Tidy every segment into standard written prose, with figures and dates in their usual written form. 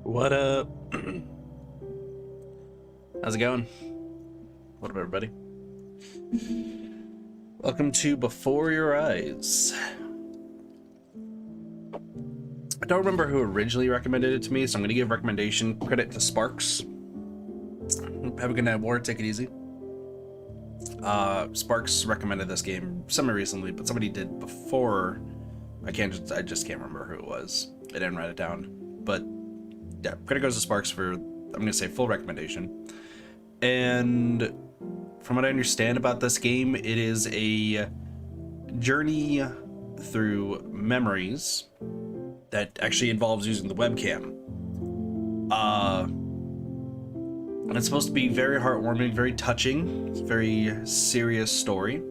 What up? How's it going? What up, everybody? Welcome to Before Your Eyes. I don't remember who originally recommended it to me, so I'm going to give recommendation credit to Sparks. Have a good night, War. Take it easy. Sparks recommended this game semi-recently, but somebody did before. I just can't remember who it was. I didn't write it down. But yeah, credit goes to Sparks for, I'm going to say, full recommendation. And from what I understand about this game, it is a journey through memories that actually involves using the webcam. And it's supposed to be very heartwarming, very touching. It's a very serious story.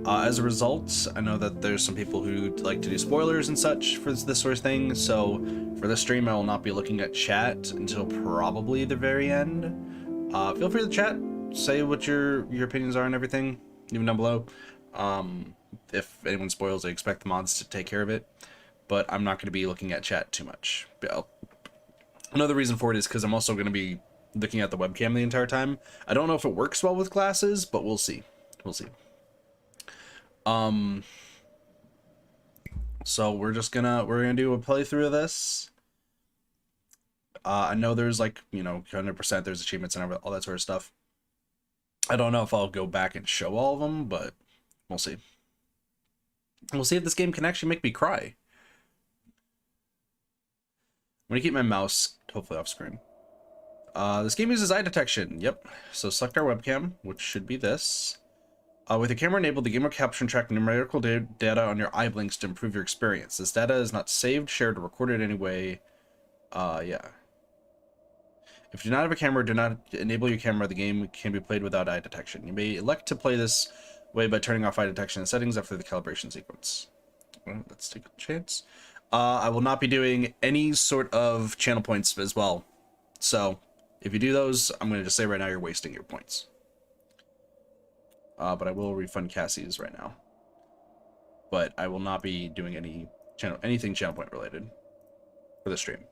As a result, I know that there's some people who like to do spoilers and such for this sort of thing, so for this stream I will not be looking at chat until probably the very end. Feel free to chat, say what your opinions are and everything, even down below. If anyone spoils, I expect the mods to take care of it, but I'm not going to be looking at chat too much. Another reason for it is because I'm also going to be looking at the webcam the entire time. I don't know if it works well with glasses, but we'll see. We'll see. So we're gonna do a playthrough of this. I know there's like, 100% there's achievements and all that sort of stuff. I don't know if I'll go back and show all of them, but we'll see. We'll see if this game can actually make me cry. I'm gonna keep my mouse hopefully off screen. This game uses eye detection. Yep. So select our webcam, which should be this. With your camera enabled, the game will capture and track numerical data on your eye blinks to improve your experience. This data is not saved, shared, or recorded in any way. Yeah. If you do not have a camera, do not enable your camera. The game can be played without eye detection. You may elect to play this way by turning off eye detection settings after the calibration sequence. Well, let's take a chance. I will not be doing any sort of channel points as well. So, if you do those, I'm going to just say right now you're wasting your points. But I will refund Cassie's right now. But I will not be doing anything channel point related for the stream.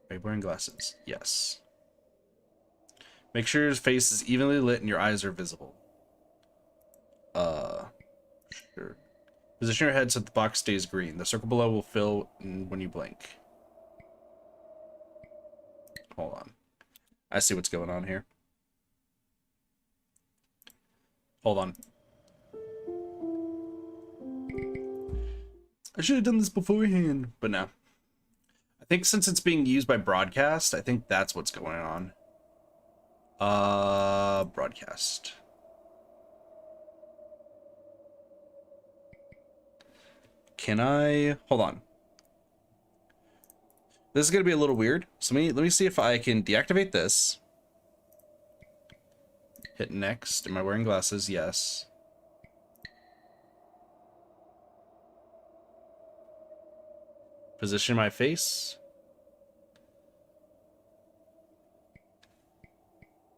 Are you wearing glasses? Yes. Make sure your face is evenly lit and your eyes are visible. Sure. Position your head so that the box stays green. The circle below will fill when you blink. Hold on. I see what's going on here. Hold on. I should have done this beforehand, but no. I think since it's being used by broadcast, I think that's what's going on. Broadcast. Can I... Hold on. This is going to be a little weird. So let me see if I can deactivate this. Hit next. Am I wearing glasses? Yes. Position my face.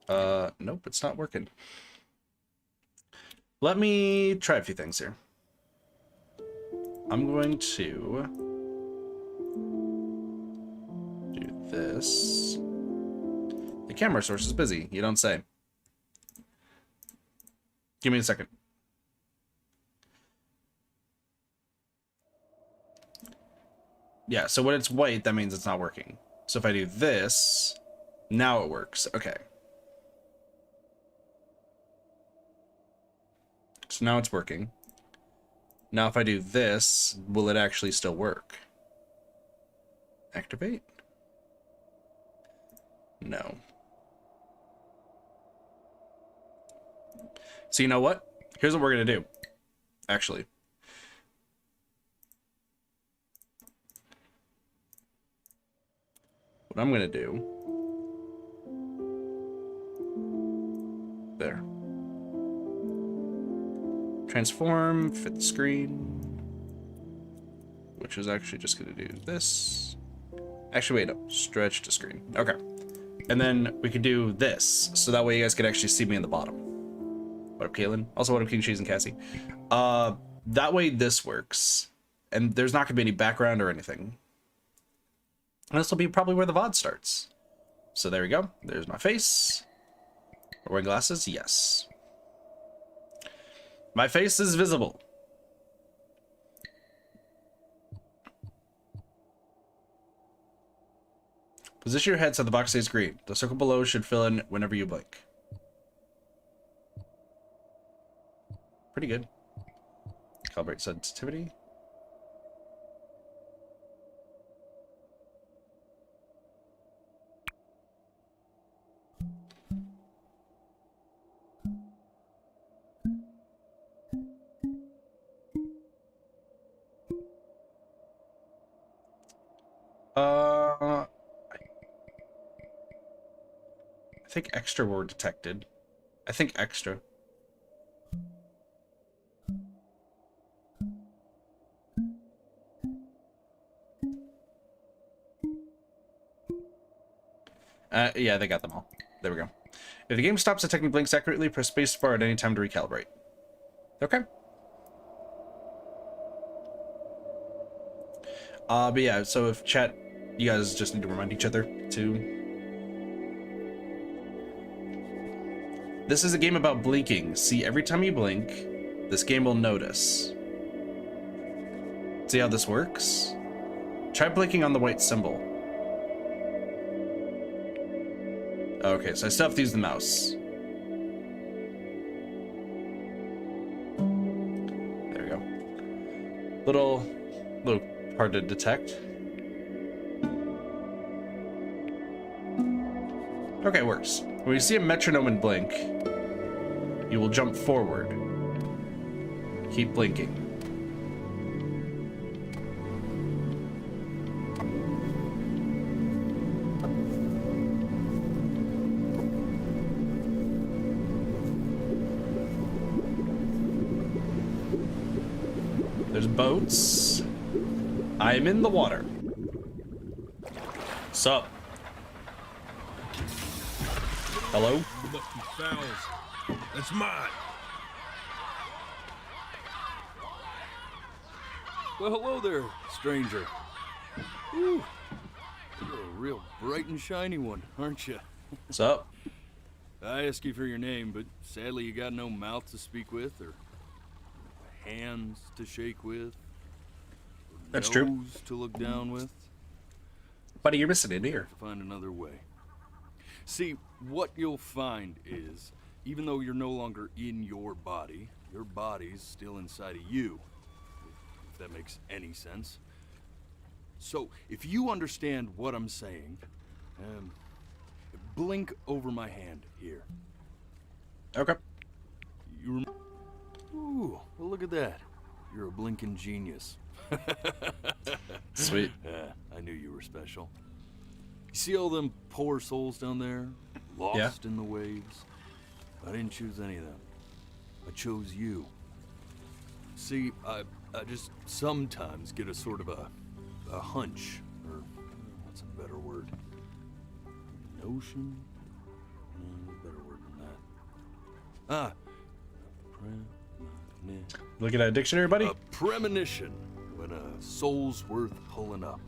Nope, it's not working. Let me try a few things here. I'm going to do this. The camera source is busy. You don't say. Give me a second. Yeah, so when it's white, that means it's not working. So if I do this, now it works. Okay. So now it's working. Now if I do this, will it actually still work? Activate? No. So you know what? Here's what we're going to do. Actually. What I'm going to do... There. Transform, fit the screen. Which is actually just going to do this. Actually, wait, no. Stretch to screen. Okay. And then we could do this. So that way you guys could actually see me in the bottom. What up, Caitlin? Also, what up, King Cheese and Cassie? That way this works. And there's not going to be any background or anything. And this will be probably where the VOD starts. So there we go. There's my face. Wearing glasses? Yes. My face is visible. Position your head so the box stays green. The circle below should fill in whenever you blink. Pretty good. Calibrate sensitivity. I think extra were detected. I think extra. Yeah, they got them all. There we go. If the game stops detecting blinks accurately, press spacebar at any time to recalibrate. Okay. But yeah, so if chat, you guys just need to remind each other to... This is a game about blinking. See, every time you blink, this game will notice. See how this works? Try blinking on the white symbol. Okay, so I still have to use the mouse. There we go. Little hard to detect. Okay, it works. When you see a metronome and blink, you will jump forward. Keep blinking. There's boats. I'm in the water. Sup? Hello? You must be fouls. That's mine. Well, hello there, stranger. Ooh, you're a real bright and shiny one, aren't you? What's up? I asked you for your name, but sadly you got no mouth to speak with, or hands to shake with, or That's nose true. to look down with. Buddy, you're missing an ear. Find another way. See, what you'll find is, even though you're no longer in your body's still inside of you. If that makes any sense. So, if you understand what I'm saying, blink over my hand here. Okay. Ooh, well, look at that. You're a blinking genius. Sweet. I knew you were special. You see all them poor souls down there, lost in the waves? I didn't choose any of them. I chose you. See, I just sometimes get a sort of a hunch, or what's a better word? Notion? No, better word than that. Look at that dictionary, buddy. A premonition when a soul's worth pulling up.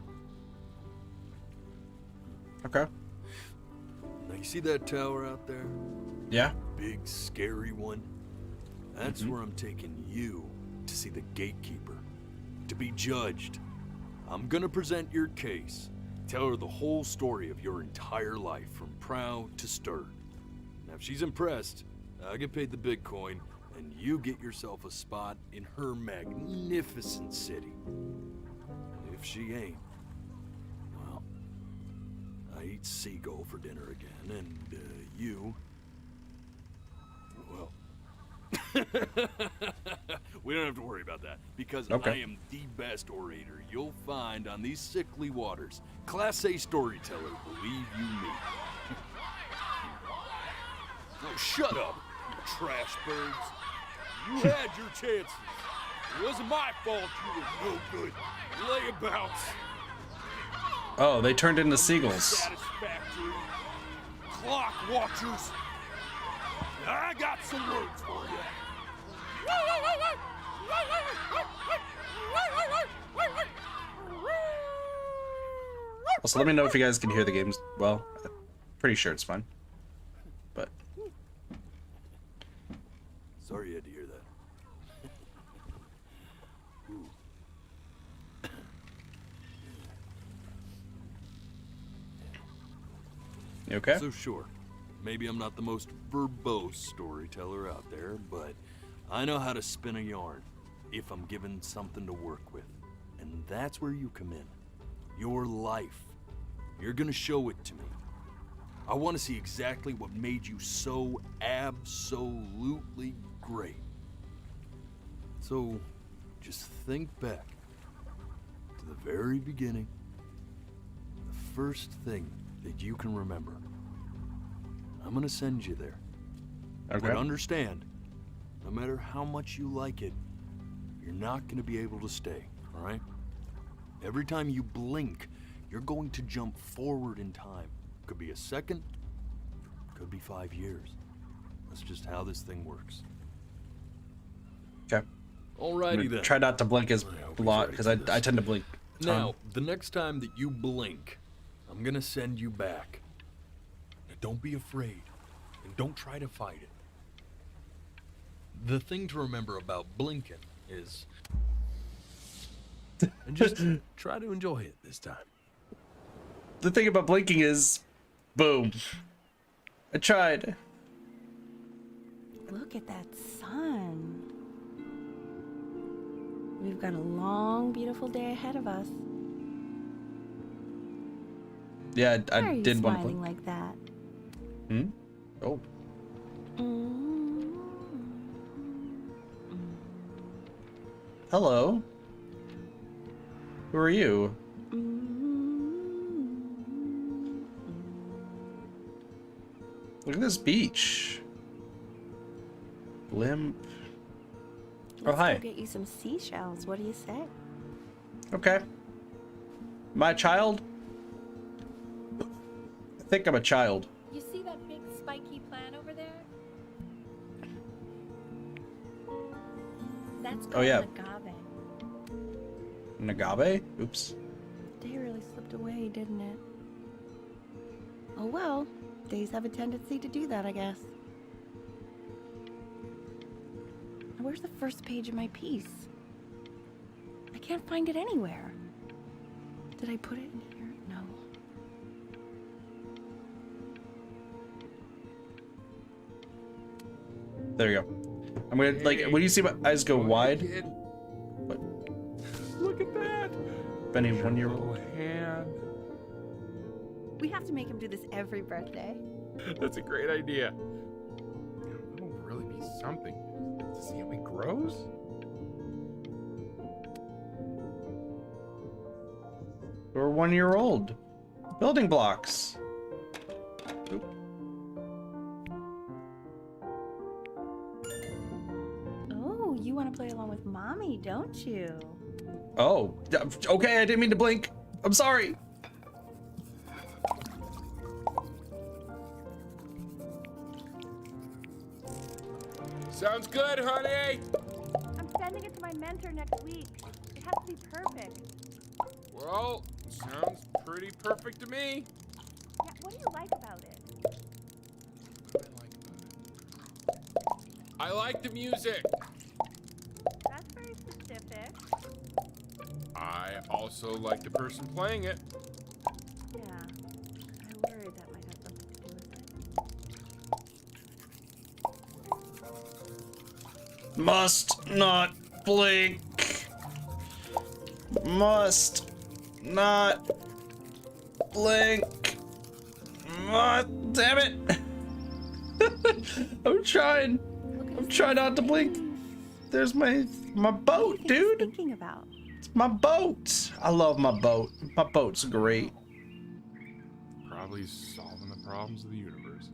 Okay. Now you see that tower out there? Yeah. Big, scary one? That's where I'm taking you to see the Gatekeeper. To be judged. I'm gonna present your case. Tell her the whole story of your entire life, from prow to stir. Now if she's impressed, I get paid the big coin, and you get yourself a spot in her magnificent city. If she ain't, well, I eat seagull for dinner again, and you, well, we don't have to worry about that, because I am the best orator you'll find on these sickly waters. Class A storyteller, believe you me. Oh, shut up, you trash birds. You had your chances. It wasn't my fault you were no good. Layabouts. Oh, they turned into seagulls. Satisfactory. Clock watchers. I got some words for you. Also, let me know if you guys can hear the games well. I'm pretty sure it's fine. But Sorry you had to hear that. Ooh. you okay? So sure, maybe I'm not the most verbose storyteller out there, but I know how to spin a yarn if I'm given something to work with. And that's where you come in. Your life. You're gonna show it to me. I want to see exactly what made you so absolutely great. So, just think back to the very beginning, the first thing that you can remember. I'm gonna send you there. Okay. But understand, no matter how much you like it, you're not gonna be able to stay, all right? Every time you blink, you're going to jump forward in time. Could be a second, could be 5 years. That's just how this thing works. Okay. Alrighty then. Try not to blink as I hope a he's lot ready because for I this. tend to blink. A ton. Now, the next time that you blink, I'm gonna send you back. Now, don't be afraid, and don't try to fight it. The thing to remember about blinking is... and just try to enjoy it this time. The thing about blinking is, boom. I tried. Look at that sun. We've got a long, beautiful day ahead of us. Yeah, Why I are you did want to smiling blink. like that? Hmm? Oh. Mm. Hello. Who are you? Look at this beach. Blimp. Let's hi. go get you some seashells. What do you say? Okay. My child? I think I'm a child. You see that big spiky plant over there? That's called yeah. agave. Nagabe? Oops. Day really slipped away, didn't it? Oh well, days have a tendency to do that, I guess. Now, where's the first page of my piece? I can't find it anywhere. Did I put it in here? No. There you go. I'm gonna, like, when you see my eyes go wide. What? Look at that! Benny, Your 1 year little old. hand. We have to make him do this every birthday. That's a great idea. It'll really be something to see how he grows. We're 1 year old. Building blocks. Oop. Oh, you want to play along with mommy, don't you? Oh, okay, I didn't mean to blink. I'm sorry. Sounds good, honey! I'm sending it to my mentor next week. It has to be perfect. Well, sounds pretty perfect to me. Yeah, what do you like about it? What do I like about it? I like the music. That's very specific. I also like the person playing it. Yeah, I worried that might have something to do with it. Must not blink. Must not blink. Damn it. I'm trying. I'm trying not to blink. There's my boat, What are you dude. thinking about? It's my boat. I love my boat. My boat's great. Probably solving the problems of the universe.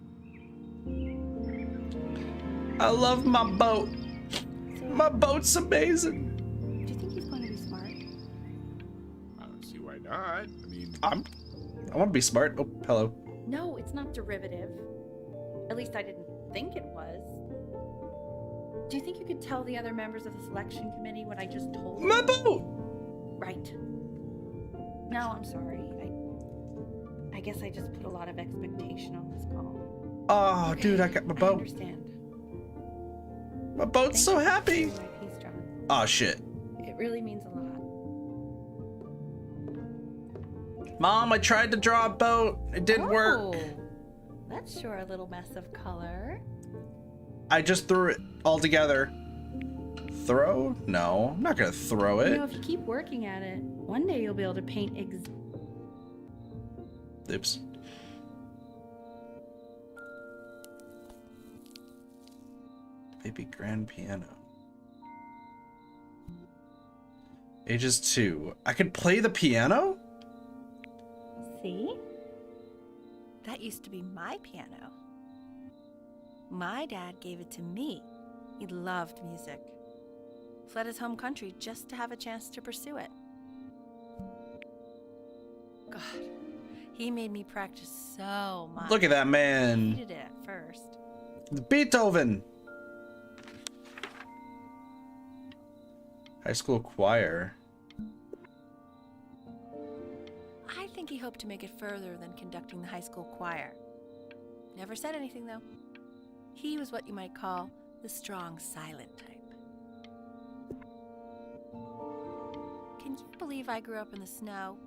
I love my boat. So, My boat's amazing. do you think he's going to be smart? I don't see why not. I mean, I want to be smart. Oh, hello. No, it's not derivative. At least I didn't think it was. Do you think you could tell the other members of the selection committee what I just told you? My boat. Right. No, I'm sorry. I guess I just put a lot of expectation on this call. Oh, dude, I got my I boat. understand. My boat's Thank so you for happy. sharing my piece, John. Oh, shit. It really means a lot. Mom, I tried to draw a boat. It didn't work. Oh, that's sure a little mess of color. I just threw it all together. Throw? No, I'm not gonna throw You it. know, if you keep working at it, one day you'll be able to paint Oops. Baby grand piano. Ages 2. I could play the piano? See? That used to be my piano. My dad gave it to me. He loved music. Fled his home country just to have a chance to pursue it. God, he made me practice so much. Look at that I man. hated it at first. Beethoven. High school choir. I think he hoped to make it further than conducting the high school choir. Never said anything, though. He was what you might call the strong, silent type. Can you believe I grew up in the snow?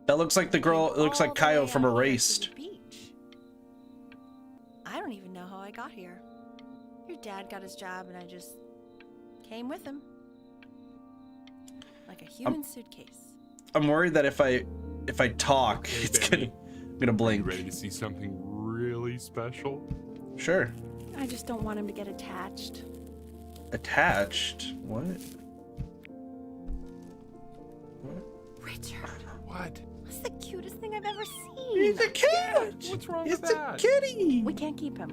That looks like the girl. It looks like All the Kaio way from out here to Erased. the beach. I don't even know how I got here. Your dad got his job and I just came with him. Like a human suitcase. I'm worried that if I talk, Hey, it's Benny. gonna You blink. ready to see something really special? Sure. I just don't want him to get attached. Attached? What? Richard, What? that's the cutest thing I've ever seen. He's a cat. What's wrong It's with a that? kitty. We can't keep him,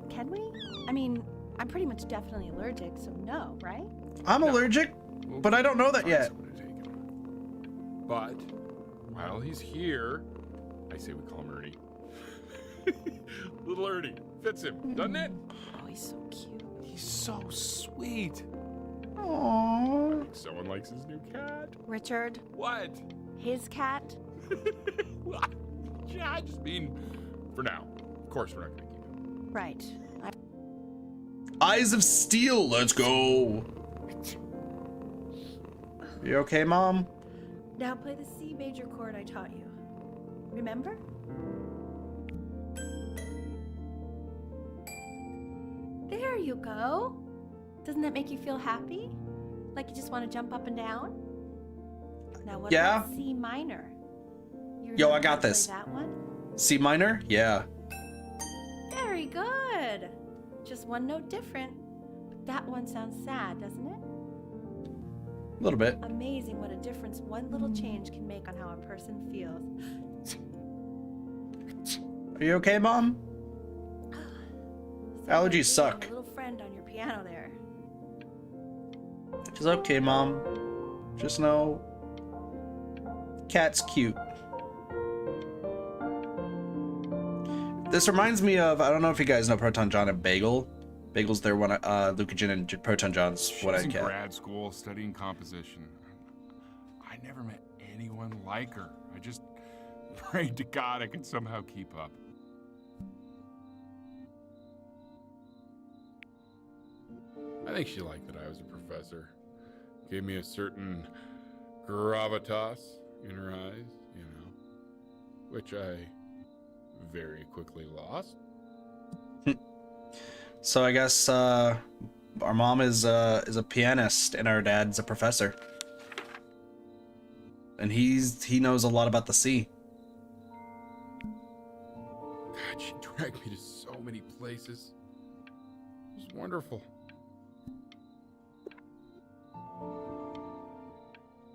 can we? I mean, I'm pretty much definitely allergic, so no, right? I'm No. allergic, We'll but I don't know that find yet. someone to take him. But while he's here, I say we call him Ernie. Little Ernie fits him, doesn't it? Oh, he's so cute. He's so sweet. Aww. Someone likes his new cat. Richard, What? his cat. Yeah, I just mean for now. Of course, we're not gonna keep him. Right. Eyes of Steel. Let's go. You okay, Mom? Now play the C major chord I taught you. Remember? There you go. Doesn't that make you feel happy? Like you just want to jump up and down? Now what Yeah. about C minor? You Yo, I remember got how to play this. That one? C minor? Yeah. Very good. Just one note different. But that one sounds sad, doesn't it? A little bit. Amazing what a difference one little change can make on how a person feels. Are you okay, Mom? Sounds Allergies like you suck. have a little friend on your piano there. She's okay, Mom. Just know, cat's cute. This reminds me of, I don't know if you guys know Proton John and Bagel. Bagel's their one, Lucagen and Proton John's what I She's in cat. grad school studying composition. I never met anyone like her. I just prayed to God I could somehow keep up. I think she liked that I was a professor. Gave me a certain gravitas in her eyes, you know, which I very quickly lost. So I guess our mom is a pianist and our dad's a professor, and he knows a lot about the sea. God, she dragged me to so many places. It was wonderful.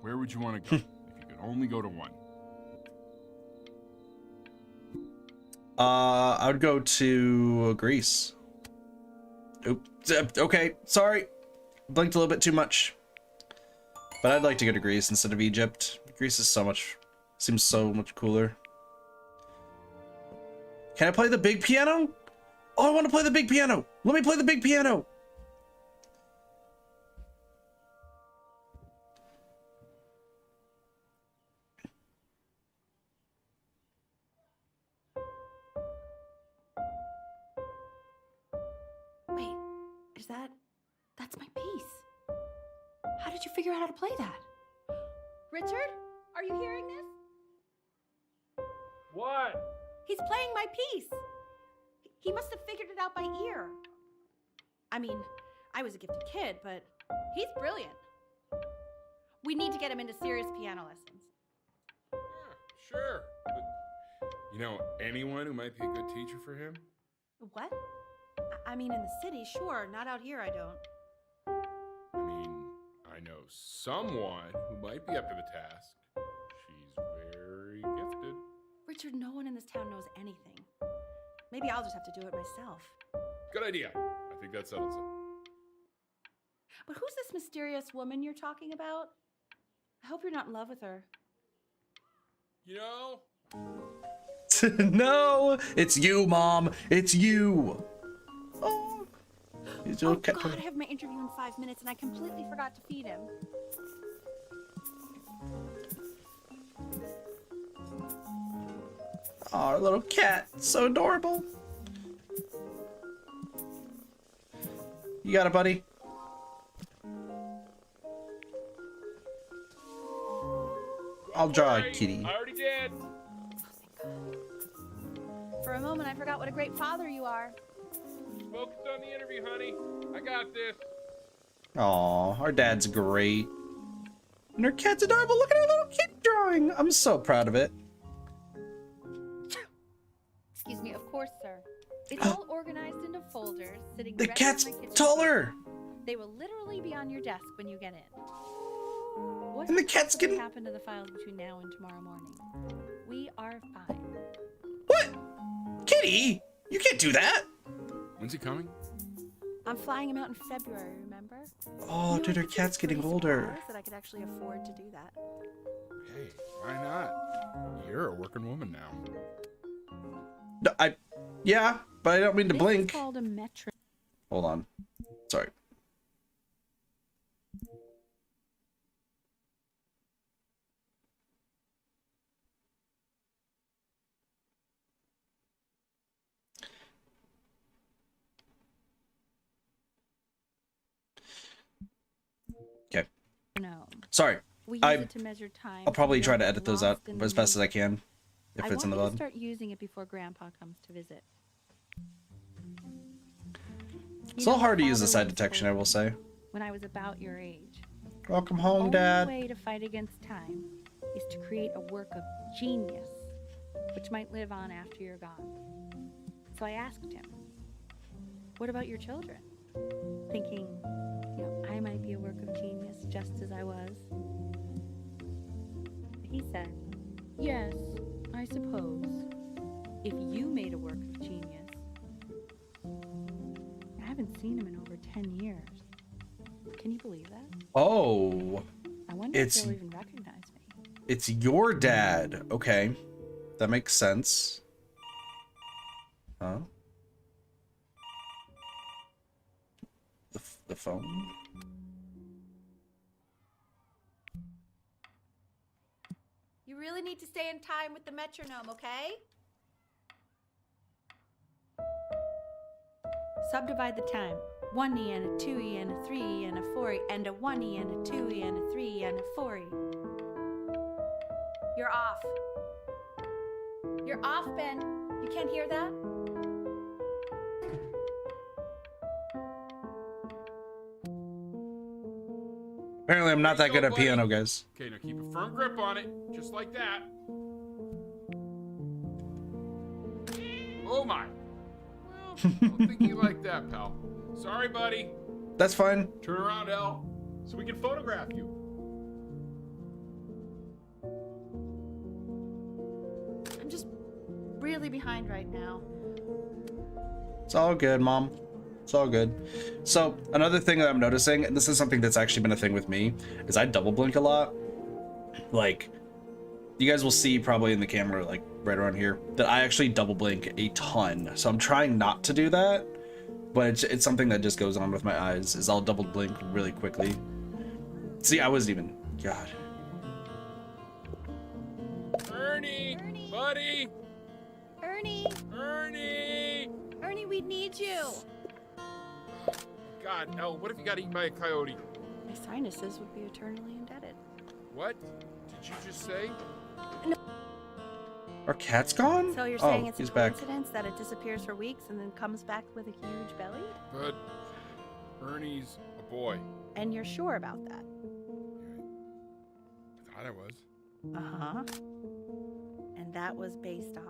Where would you want to go if you could only go to one? I would go to Greece. Oops. Okay, sorry. Blinked a little bit too much. But I'd like to go to Greece instead of Egypt. Greece is seems so much cooler. Can I play the big piano? Oh, I want to play the big piano. Let me play the big piano. That's my piece. How did you figure out how to play that? Richard, are you hearing this? What? He's playing my piece. He must have figured it out by ear. I mean, I was a gifted kid, but he's brilliant. We need to get him into serious piano lessons. Sure. But, you know anyone who might be a good teacher for him? What? I mean, in the city, sure. Not out here, I don't. I mean, I know someone who might be up to the task. She's very gifted. Richard, no one in this town knows anything. Maybe I'll just have to do it myself. Good idea. I think that settles it. But who's this mysterious woman you're talking about? I hope you're not in love with her. You know, No, it's you, Mom. It's you. Oh, he's Oh okay. God, I have my interview in 5 minutes and I completely forgot to feed him. Oh, our little cat, so adorable. You got it, buddy. I'll draw a kitty. I already did. For a moment, I forgot what a great father you are. Focus on the interview, honey. I got this. Aw, our dad's great. And our cat's adorable. Look at our little kid drawing. I'm so proud of it. Excuse me, of course, sir. It's all organized into folders, sitting The ready cat's on my kitchen taller. table. They will literally be on your desk when you get in. What And the cat's possibly getting... happen to the files between now and tomorrow morning? We are fine. What? Kitty? You can't do that. When's he coming? I'm flying him out in February, remember? Oh, You know, dude, I our think cat's it's pretty getting older. surprised that I could actually afford to do that. Hey, why not? You're a working woman now. No, yeah, but I don't mean to This blink. is called a metro. Hold on. Sorry. Okay. No. Sorry. We use I- it to measure time. I'll probably so try we to don't edit get those out lost in as the best as I music. can. If I it's in the want you bud. to start using it before Grandpa comes to visit. It's You a little know, hard to use Father the side once detection, I told will me, say. When I was about your age, Welcome the home, only Dad. way to fight against time is to create a work of genius, which might live on after you're gone. So I asked him, "What about your children?" Thinking, I might be a work of genius just as I was. He said, "Yes, I suppose. If you made a work of genius." I haven't seen him in over 10 years. Can you believe that? Oh, I wonder It's- if he'll even recognize me. it's your dad. Okay. That makes sense. Huh? The phone? You really need to stay in time with the metronome, okay? Subdivide the time. 1E and a 2E and a 3E and a 4E and a 1E and a 2E and a 3E and a 4E. You're off. You're off, Ben. You can't hear that? Apparently, I'm not that There you good go, at buddy. piano, guys. Okay, now keep a firm grip on it, just like that. Oh my. Well, I don't think you like that, pal. Sorry, buddy. That's fine. Turn around, Al, so we can photograph you. I'm just really behind right now. It's all good, Mom. It's all good. So, another thing that I'm noticing, and this is something that's actually been a thing with me, is I double blink a lot. Like, you guys will see probably in the camera, like, right around here, that I actually double blink a ton. So I'm trying not to do that, but it's something that just goes on with my eyes, is I'll double blink really quickly. See, I wasn't even... God. Ernie, buddy, Ernie! Ernie. Ernie, we need you! God, Elle, what if you got eaten by a coyote? My sinuses would be eternally indebted. What did you just say? Our cat's gone? So you're Oh, saying it's a he's back. coincidence that it disappears for weeks and then comes back with a huge belly? But Ernie's a boy. And you're sure about that? I thought I was. Uh-huh. And that was based on...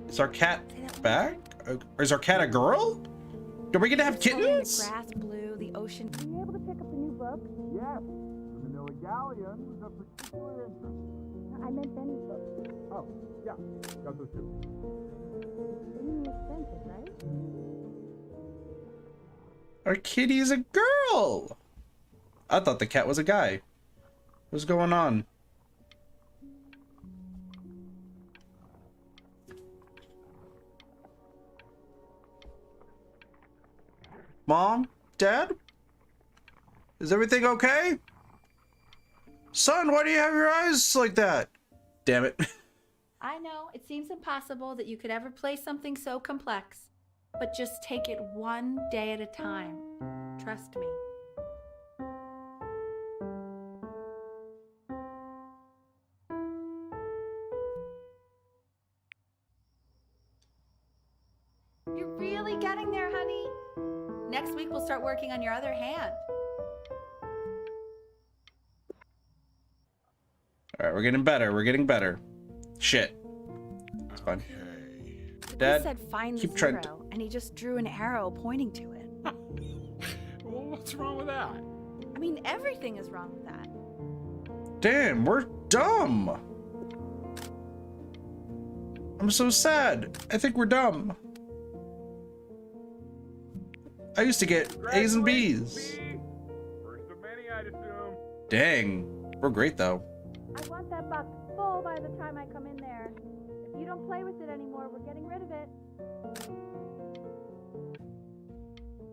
Is our cat back? Or is our cat a girl? Are we gonna have kittens? The grass blue, the ocean... Were you able to pick up the new book? Yes, the Manila Galleon was of particular interest. I meant Benny's book. Oh, yeah, got those too. Really expensive, right? Our kitty is a girl. I thought the cat was a guy. What's going on? Mom? Dad? Is everything okay? Son, why do you have your eyes like that? Damn it. I know, it seems impossible that you could ever play something so complex. But just take it one day at a time. Trust me. You're really getting there, honey. Next week we'll start working on your other hand. Alright, we're getting better. We're getting better. Shit. It's fine. Okay. The Dad, quiz said find keep the trying zero, and he just drew an arrow pointing to it. Well, what's wrong with that? I mean, everything is wrong with that. Damn, we're dumb. I'm so sad. I think we're dumb. I used to get A's and B's. First of many, I'd assume. Dang. We're great though. I want that box full by the time I come in there. If you don't play with it anymore, we're getting rid of it.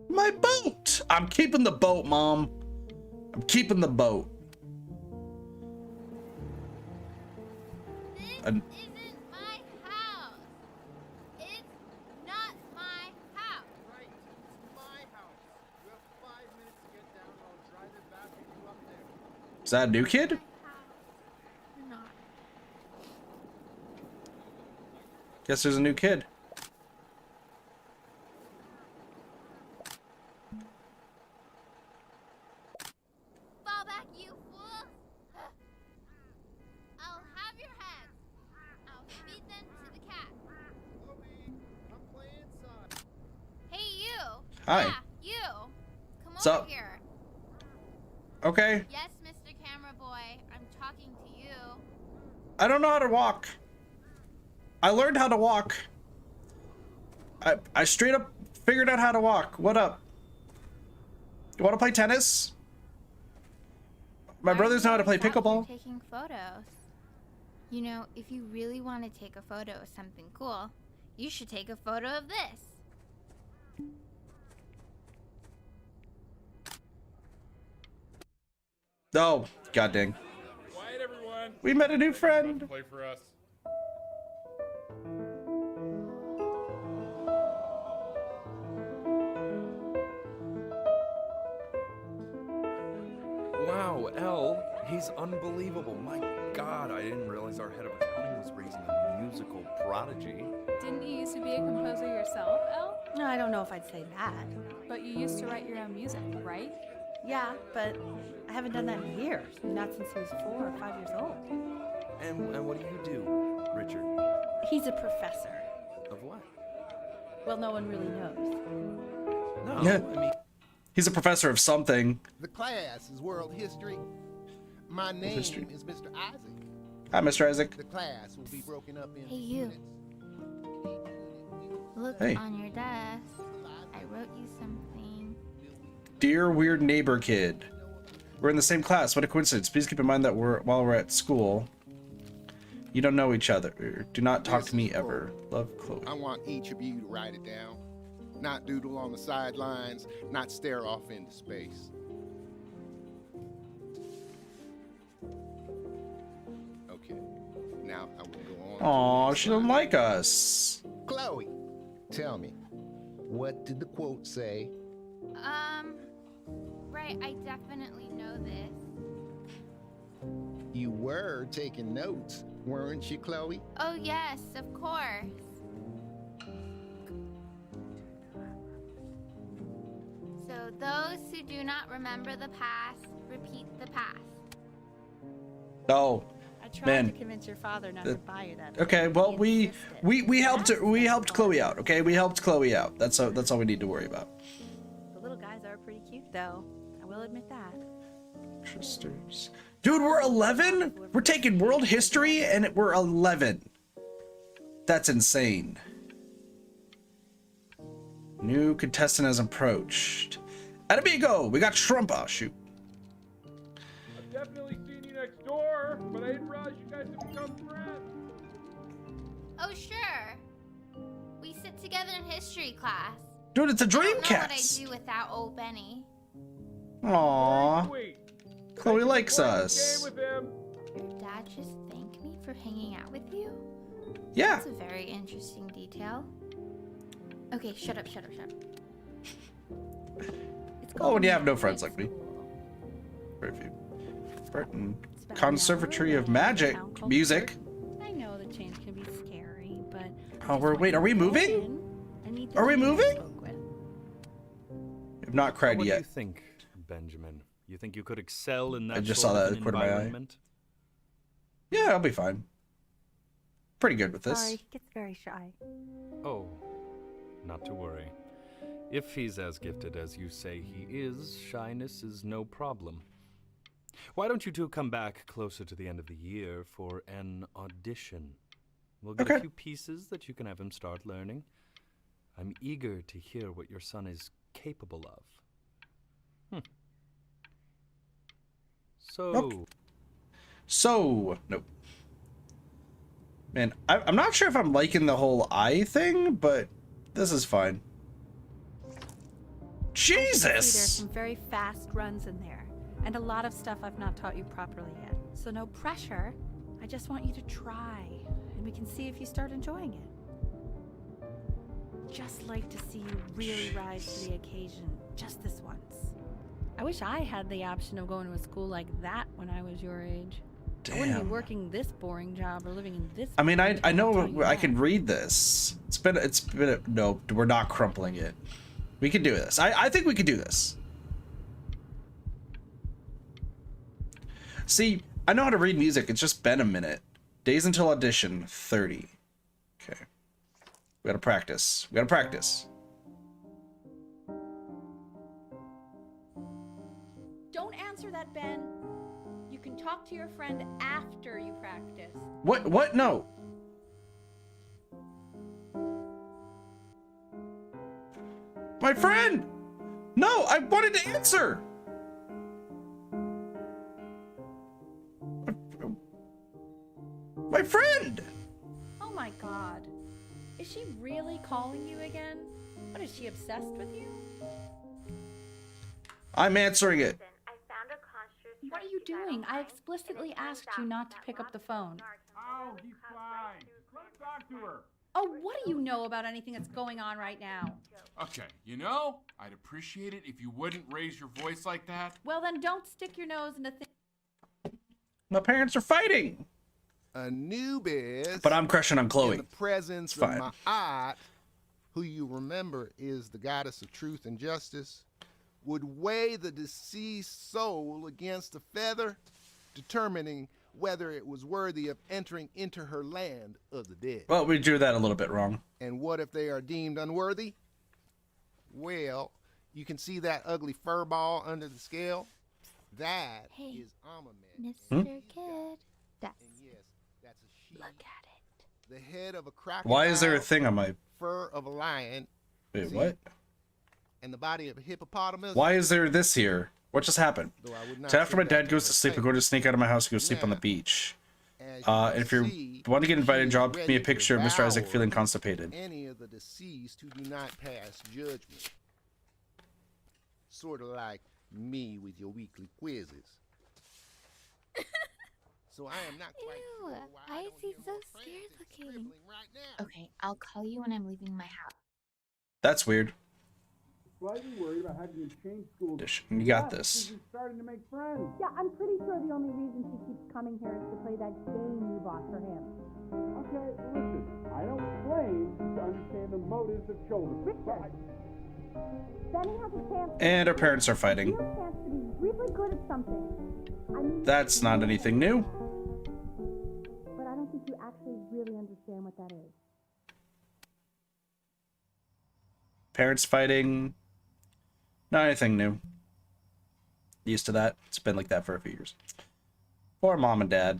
My boat! I'm keeping the boat, Mom. I'm keeping the boat. This And isn't my house. It's not my house. Right, it's my house. You have 5 minutes to get down. I'll drive it back with you up there. is that a new kid? My house. Not. Guess there's a new kid. Fall back, you fool. I'll have your head. I'll feed them to the cat. Chloe, I'm playing inside. Hey, you. Hi. Yeah, you. Come What's over up? here. Okay. Yes, Mr. Camera Boy. I'm talking to you. I don't know how to walk. I learned how to walk. I straight up figured out how to walk. What up? You want to play tennis? My Why brothers are know how you to play out here pickleball. Taking photos. You know, if you really want to take a photo of something cool, you should take a photo of this. Oh, god dang. Quiet, everyone. We met a new About friend. to play for us. Wow, Elle, he's unbelievable. My God, I didn't realize our head of accounting was raising a musical prodigy. Didn't you used to be a composer yourself, Elle? No, I don't know if I'd say that. But you used to write your own music, right? Yeah, but I haven't done that in years. Not since he was 4 or 5 years old. And what do you do, Richard? He's a professor. Of what? Well, no one really knows. No, Yeah. I mean, He's a professor of something. The class is world history. My name history. is Mr. Isaac. Hi, Mr. Isaac. The class will be broken up into Hey, you. units. Look Hey. on your desk. I wrote you something. Dear weird neighbor kid. We're in the same class. What a coincidence. Please keep in mind that while we're at school, you don't know each other. Do not talk to me ever. Love, Chloe. I want each of you to write it down. Not doodle on the sidelines, not stare off into space. Okay, now I will go on. Aw, to the she next don't slide. like us. Chloe, tell me, What did the quote say? Right, I definitely know this. You were taking notes, weren't you, Chloe? Oh, yes, of course. So, those who do not remember the past, repeat the past. No. I tried Man. to convince your father not to buy you that. Okay, well He we helped insisted. we helped That's Chloe fun. out. Okay, we helped Chloe out. That's all we need to worry about. The little guys are pretty cute, though. I will admit that. Sisters. Dude, we're 11? We're taking world history and we're 11. That's insane. New contestant has approached. Amigo, we got Trump. Oh, shoot. I've definitely seen you next door, but I didn't realize you guys have become friends. Oh, sure. We sit together in history class. Dude, it's a I don't know what I'd Dreamcast. do without old Benny. Aww. Sweet. Chloe I can likes play this us. game with him. Your dad just thanked me for hanging out with you? Yeah. That's a very interesting detail. Okay, shut up. It's Oh, when you have no called friends like me. school. Very few. Burton. It's about an Conservatory hour of away, Magic. town called Music. Burton. I know the change can be scary, but I Oh, just we're want wait, you are we to go moving? in and meet the Are we leader I moving? spoke with. I've not cried What do you yet. think, Benjamin? You think you could excel in that I just sort saw of that an at the corner of my eye. environment? Yeah, I'll be fine. Pretty good with this. Sorry, he gets very shy. Oh, not to worry. If he's as gifted as you say he is, shyness is no problem. Why don't you two come back closer to the end of the year for an audition? We'll get Okay. a few pieces that you can have him start learning. I'm eager to hear what your son is capable of. So, Nope. So, nope. Man, I'm not sure if I'm liking the whole eye thing, but this is fine. See, there's Jesus! some very fast runs in there, and a lot of stuff I've not taught you properly yet. So no pressure. I just want you to try, and we can see if you start enjoying it. Just like to see you really rise to the occasion, just this once. I wish I had the option of going to a school like that when I was your age. I wouldn't be Damn. working this boring job or living in this. I mean, I boring town, I'll know tell you I that. can read this. It's been no, we're not crumpling it. We can do this. I think we can do this. See, I know how to read music. It's just been a minute. Days until audition, 30. Okay. We gotta practice. We gotta practice. Don't answer that, Ben. You can talk to your friend after you practice. What? No. My friend! No, I wanted to answer! My friend! Oh my god. Is she really calling you again? What, is she obsessed with you? I'm answering it. What are you doing? I explicitly asked you not to pick up the phone. Oh, he's fine. Let him talk to her. Oh, what do you know about anything that's going on right now? Okay, you know, I'd appreciate it if you wouldn't raise your voice like that. Well, then don't stick your nose into things. My parents are fighting. Anubis. But I'm crushing on in Chloe. the presence It's fine. of Ma'at, who you remember is the goddess of truth and justice, would weigh the deceased soul against a feather, determining whether it was worthy of entering into her land of the dead. Well, we drew that a little bit wrong. And what if they are deemed unworthy? Well, you can see that ugly fur ball under the scale. That Hey, is Amamet. Mr. Kid. That's. And yes, that's a she. Look at it. The head of a crocodile. Why is there a thing on my... Fur of a lion. Wait, See? what? And the body of a hippopotamus. Why is there this here? What just happened? Though I would not So after say my that dad goes was to a sleep, I'm thing. going to sneak out of my house and go sleep on the Now, beach. As you And can if you see, want to get invited, she drop is me a ready to picture of Mr. Isaac devour feeling constipated. Any of the deceased who do not pass judgment. Sort of like me with your weekly quizzes. So I am not quite Ew, sure why why I is don't he hear so more scared frantic looking? scribbling right now. Okay, I'll call you when I'm leaving my house. That's weird. slightly worried about having you change schools. You got this. You're starting to make friends. Yeah, I'm pretty sure the only reason she keeps coming here is to play that game you bought for him. Okay, listen. I don't claim to understand the motives of children. Richard, Benny has a chance. And our parents are fighting. He has a chance to be really good at something. I mean, That's not anything new. but I don't think you actually really understand what that is. Parents fighting. Not anything new. Used to that. It's been like that for a few years. Poor mom and dad.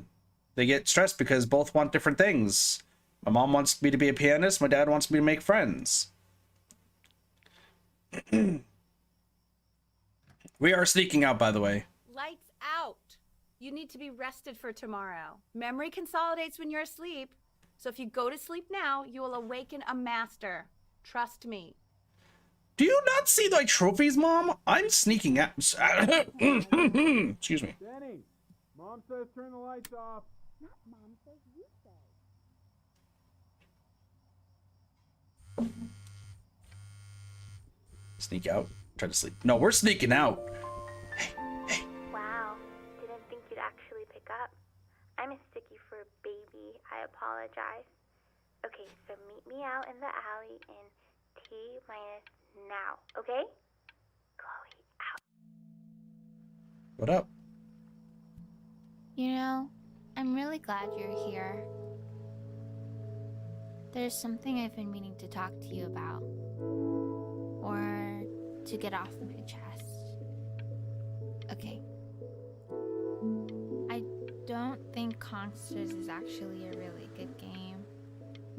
They get stressed because both want different things. My mom wants me to be a pianist. My dad wants me to make friends. We are sneaking out, by the way. Lights out. You need to be rested for tomorrow. Memory consolidates when you're asleep. So if you go to sleep now, you will awaken a master. Trust me. Do you not see my trophies, Mom? I'm sneaking out. Excuse me. Danny, Mom says turn the lights off. Not Mom says, you say. Sneak out. Try to sleep. No, we're sneaking out. Wow, didn't think you'd actually pick up. I'm a sticky for a baby. I apologize. Okay, so meet me out in the alley in T-minus now, okay? Chloe, out. What up? You know, I'm really glad you're here. There's something I've been meaning to talk to you about. Or to get off my chest. Okay. I don't think Consters is actually a really good game.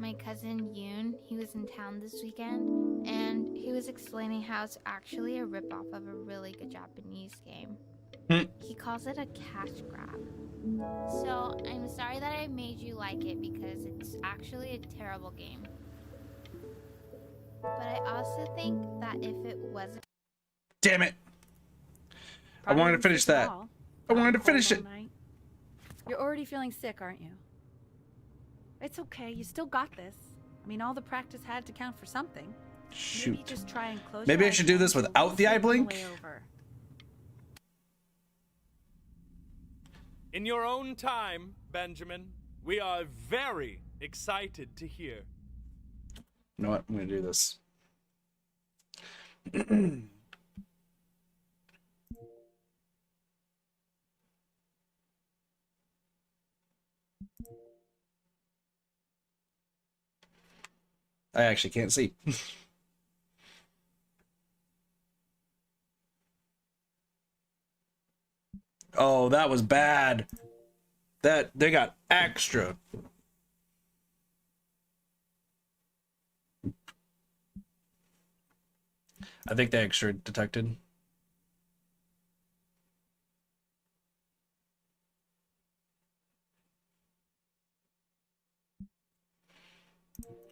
My cousin Yoon, he was in town this weekend, and he was explaining how it's actually a ripoff of a really good Japanese game. He calls it a cash grab. So, I'm sorry that I made you like it because it's actually a terrible game. But I also think that if it wasn't... Damn it. I wanted to finish that. I wanted to finish it. You're already feeling sick, aren't you? It's okay. You still got this. I mean, all the practice had to count for something. Maybe Shoot. just try and close Maybe your I eyes should do now this and without we'll the eye sleep on blink? way over. In your own time, Benjamin, we are very excited to hear. You know what? I'm going to do this. I actually can't see. Oh, that was bad. That they got extra. I think they extra detected.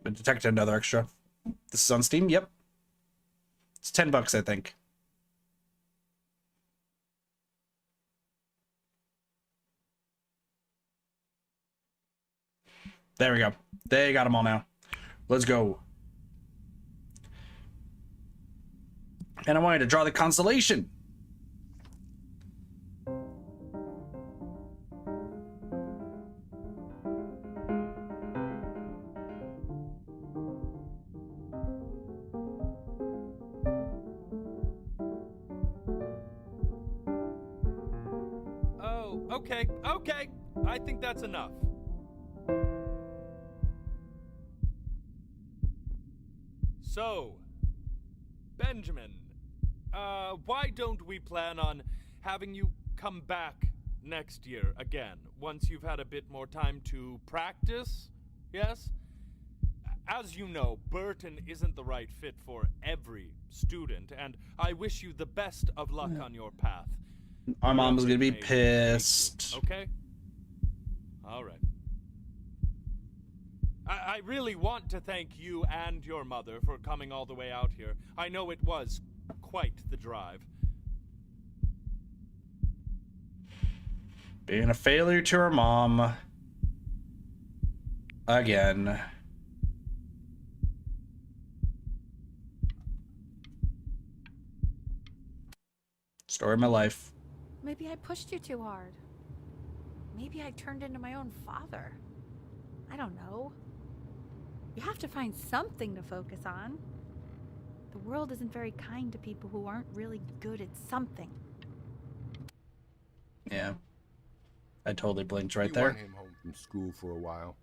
I detected another extra. This is on Steam? Yep. It's $10, I think. There we go. They got them all now. Let's go. And I wanted to draw the constellation. Oh, okay. I think that's enough. So, Benjamin, why don't we plan on having you come back next year again, once you've had a bit more time to practice? Yes? As you know, Burton isn't the right fit for every student, and I wish you the best of luck on your path. Our mom's gonna be pissed. Okay? All right. I really want to thank you and your mother for coming all the way out here. I know it was quite the drive. Being a failure to her mom. Again. Story of my life. Maybe I pushed you too hard. Maybe I turned into my own father. I don't know. You have to find something to focus on. The world isn't very kind to people who aren't really good at something. Yeah. I totally blinked right We there. want him home from school for a while.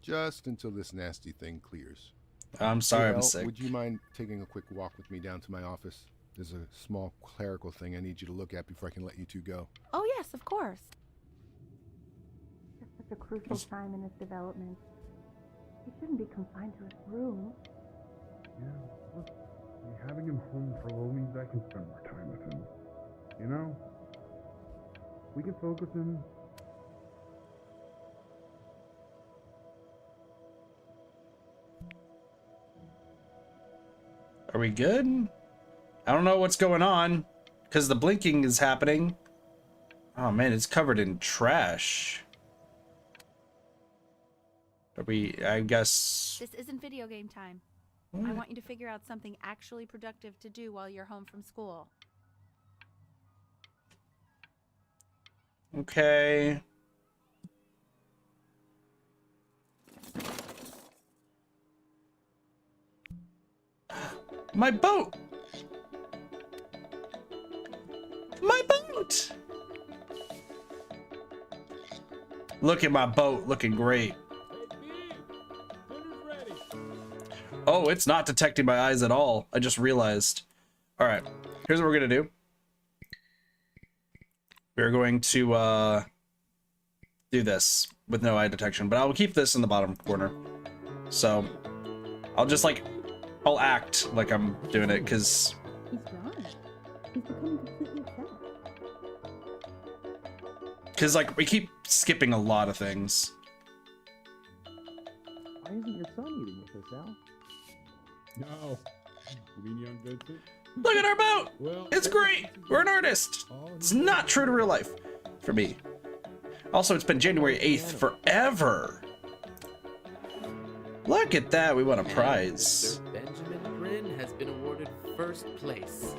Just until this nasty thing clears. I'm sorry, Hey, I'm Elle, sick. would you mind taking a quick walk with me down to my office? There's a small clerical thing I need you to look at before I can let you two go. Oh, yes, of course. It's such a crucial time in his development. He shouldn't be confined to his room. Yeah, look, having him home for a little means I can spend more time with him. You know? We can focus him. Are we good? I don't know what's going on because the blinking is happening. Oh man, it's covered in trash. Are we, I guess. This isn't video game time. I want you to figure out something actually productive to do while you're home from school. Okay. My boat! My boat! Look at my boat, looking great. Oh, it's not detecting my eyes at all. I just realized. All right, here's what we're gonna do. We're going to do this with no eye detection, but I'll keep this in the bottom corner. So I'll just like, I'll act like I'm doing it because He's wrong. He's becoming completely upset. like we keep skipping a lot of things. Why isn't your son eating with us, Al? No. You mean young Vincent? Look at our boat! Well, It's great! We're an artist! It's not true to real life. For me. Also, it's been January 8th forever. Look at that, we won a prize. Sir Benjamin Bryn has been awarded first place.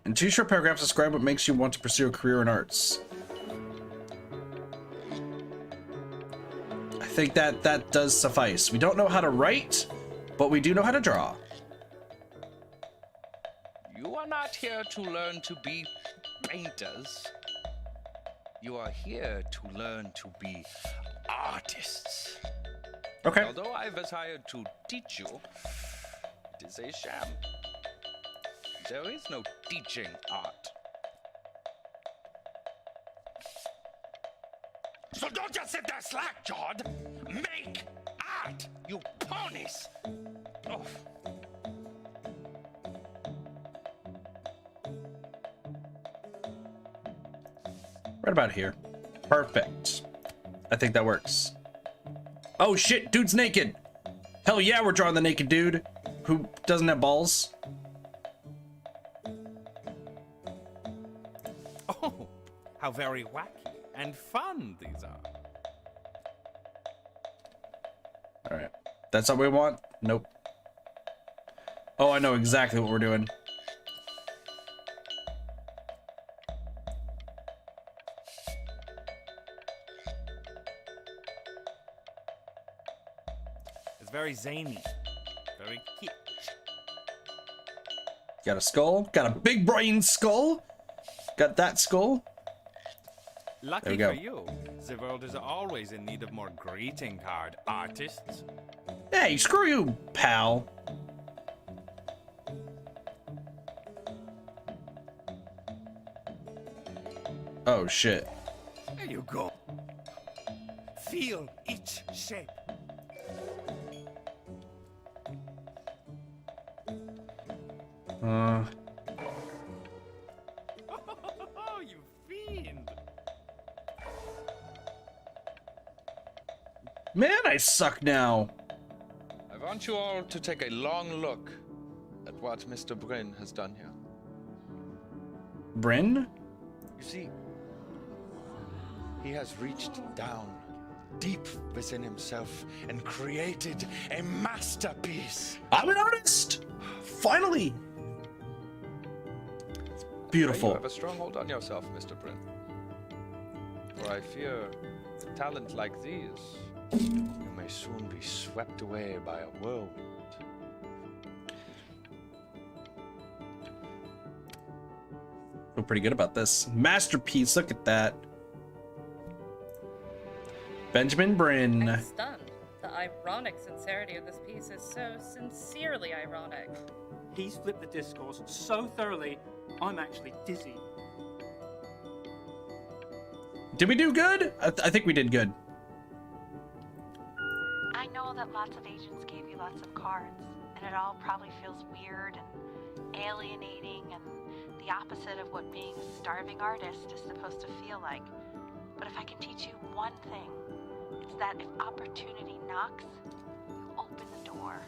In 2 short paragraphs, describe what makes you want to pursue a career in arts. I think that does suffice. We don't know how to write, but we do know how to draw. You are not here to learn to be painters. You are here to learn to be artists. Okay. Although I was hired to teach you, it is a sham. There is no teaching art. So don't just sit there slack-jawed. Make art, you ponies. Oh. Right about here. Perfect. I think that works. Oh shit, dude's naked. Hell yeah, we're drawing the naked dude who doesn't have balls. Oh, how very wacky and fun these are. All right. That's what we want? Nope. Oh, I know exactly what we're doing. It's very zany, very cute. Got a skull. Got a big brain skull. Got that skull. Lucky There for we go. you, the world is always in need of more greeting card artists. Hey, screw you, pal. Oh shit. There you go. Feel each shape. Uh, Oh, you fiend! man, I suck now. I want you all to take a long look at what Mr. Bryn has done here. Bryn? You see, he has reached down deep within himself and created a masterpiece. I'm an artist! Finally! Beautiful. You have a strong hold on yourself, Mr. Bryn. For I fear talent like these, you may soon be swept away by a whirlwind. Feel pretty good about this. Masterpiece, look at that. Benjamin Bryn. I'm stunned. The ironic sincerity of this piece is so sincerely ironic. He's flipped the discourse so thoroughly, I'm actually dizzy. Did we do good? I think we did good. I know that lots of agents gave you lots of cards, and it all probably feels weird and alienating and the opposite of what being a starving artist is supposed to feel like. But if I can teach you one thing, it's that if opportunity knocks, you open the door.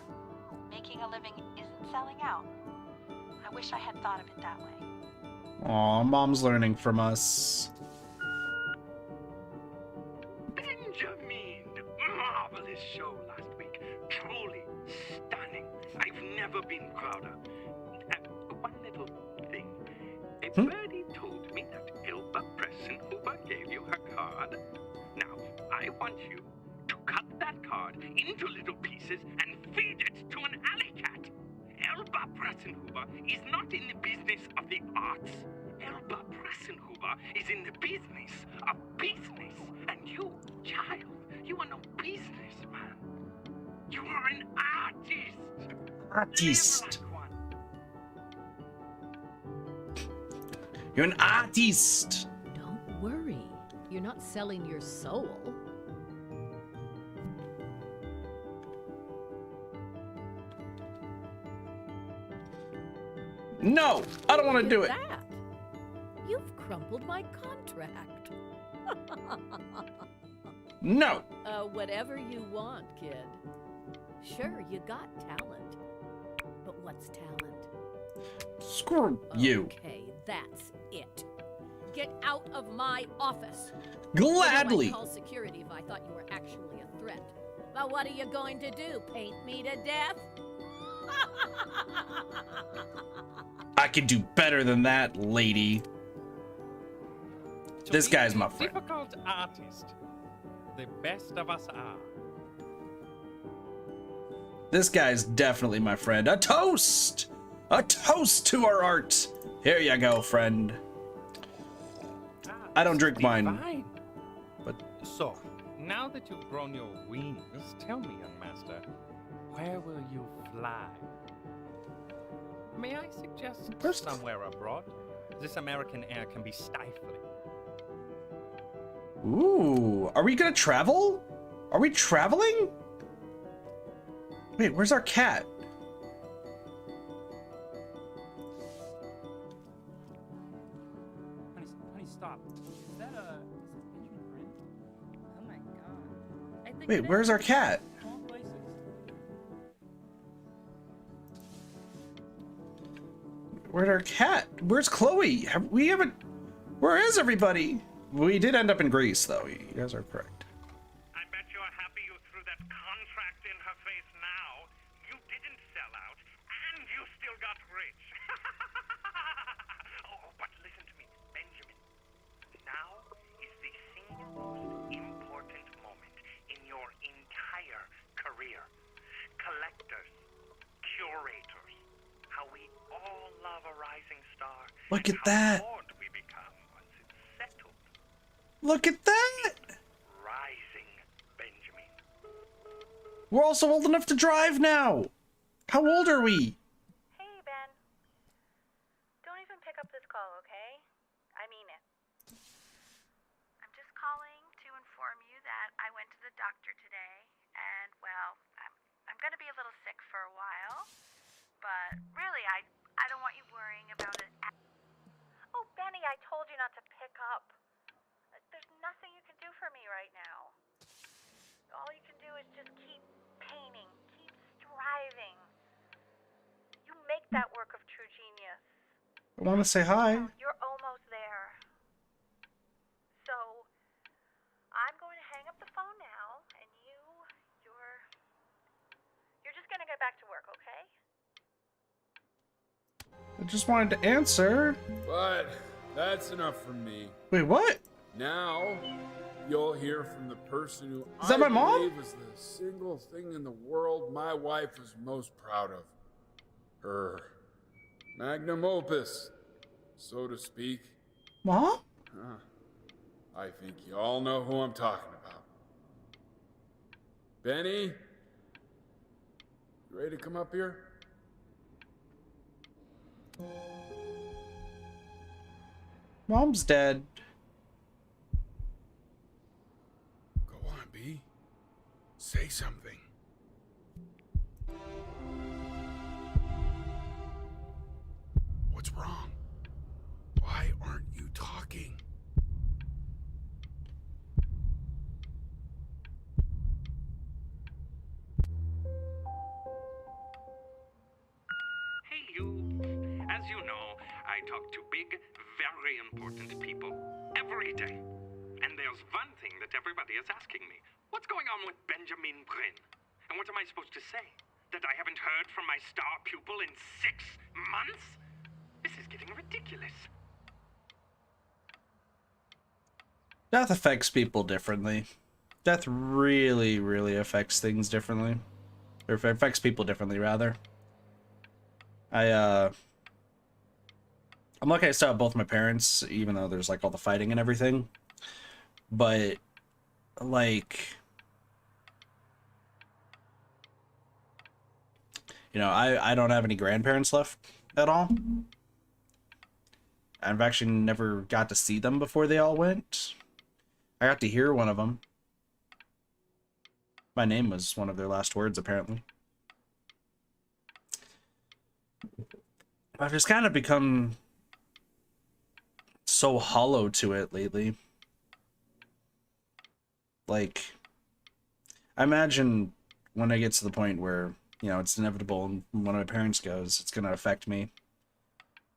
Making a living isn't selling out. I wish I had thought of it that way. Aw, Mom's learning from us. Benjamin! Marvelous show last week. Truly stunning. I've never been prouder. One little thing. A birdie told me that Ilba Pressenhuber gave you her card. Now, I want you to cut that card into little pieces and feed it to an alley cat. Elba Pressenhuber is not in the business of the arts. Elba Pressenhuber is in the business of business. And you, child, you are no businessman. You are an artist. Artist. You're an artist. Don't worry. You're not selling your soul. No, I don't want to do it. That. You've crumpled my contract. No. Whatever you want, kid. Sure, you got talent. But what's talent? Screw you. Okay, that's it. Get out of my office. Gladly. I'd call security if I thought you were actually a threat. But what are you going to do? Paint me to death? I can do better than that, lady. This guy's my friend. Difficult artist. The best of us are. This guy's definitely my friend. A toast! A toast to our art. Here you go, friend. I don't drink wine. Fine. But so, now that you've grown your wings, tell me, young master, where will you fly? May I suggest somewhere abroad? This American air can be stifling. ooh, are we gonna travel? Are we traveling? Wait, where's our cat? Honey, stop. Is that Benjamin Bryn? Oh my god. I think Wait, where's our cat? Where's our cat? Where's Chloe? We haven't. Where is everybody? We did end up in Greece, though. You guys are correct. I bet you're happy you threw that contract in her face now. You didn't sell out, and you still got rich. Oh, but listen to me, Benjamin. Now is the single most important moment in your entire career. Collectors, curators, how we all love a rising star. Look at that. We become once it's settled. Look at that. Rising, Benjamin. We're also old enough to drive now. How old are we? Hey, Ben. Don't even pick up this call, okay? I mean it. I'm just calling to inform you that I went to the doctor today, and, well, I'm gonna be a little sick for a while, but really, I don't want you worrying about it. Oh, Benny, I told you not to pick up. There's nothing you can do for me right now. All you can do is just keep painting, keep striving. You make that work of true genius. I want to say hi. You're almost there. So, I'm going to hang up the phone now, back to work, okay? I just wanted to answer. But that's enough from me. Wait, what? Now, you'll hear from the person who Is that my mom? believe is the single thing in the world my wife is most proud of. Her magnum opus, so to speak. Mom? Huh. I think you all know who I'm talking about. Benny? You ready to come up here? Mom's dead. Go on, B. Say something. What's wrong? Why aren't you talking? Hey, you. As you know, I talk to big, very important people every day. And there's one thing that everybody is asking me. What's going on with Benjamin Brin? And what am I supposed to say? That I haven't heard from my star pupil in 6 months? This is getting ridiculous. Death affects people differently. Death really, really affects things differently. Or affects people differently, rather. I'm lucky I still have both my parents, even though there's like all the fighting and everything. But like, you know, I don't have any grandparents left at all. I've actually never got to see them before they all went. I got to hear one of them. My name was one of their last words, apparently. I've just kind of become so hollow to it lately. Like, I imagine when I get to the point where, you know, it's inevitable and one of my parents goes, it's going to affect me.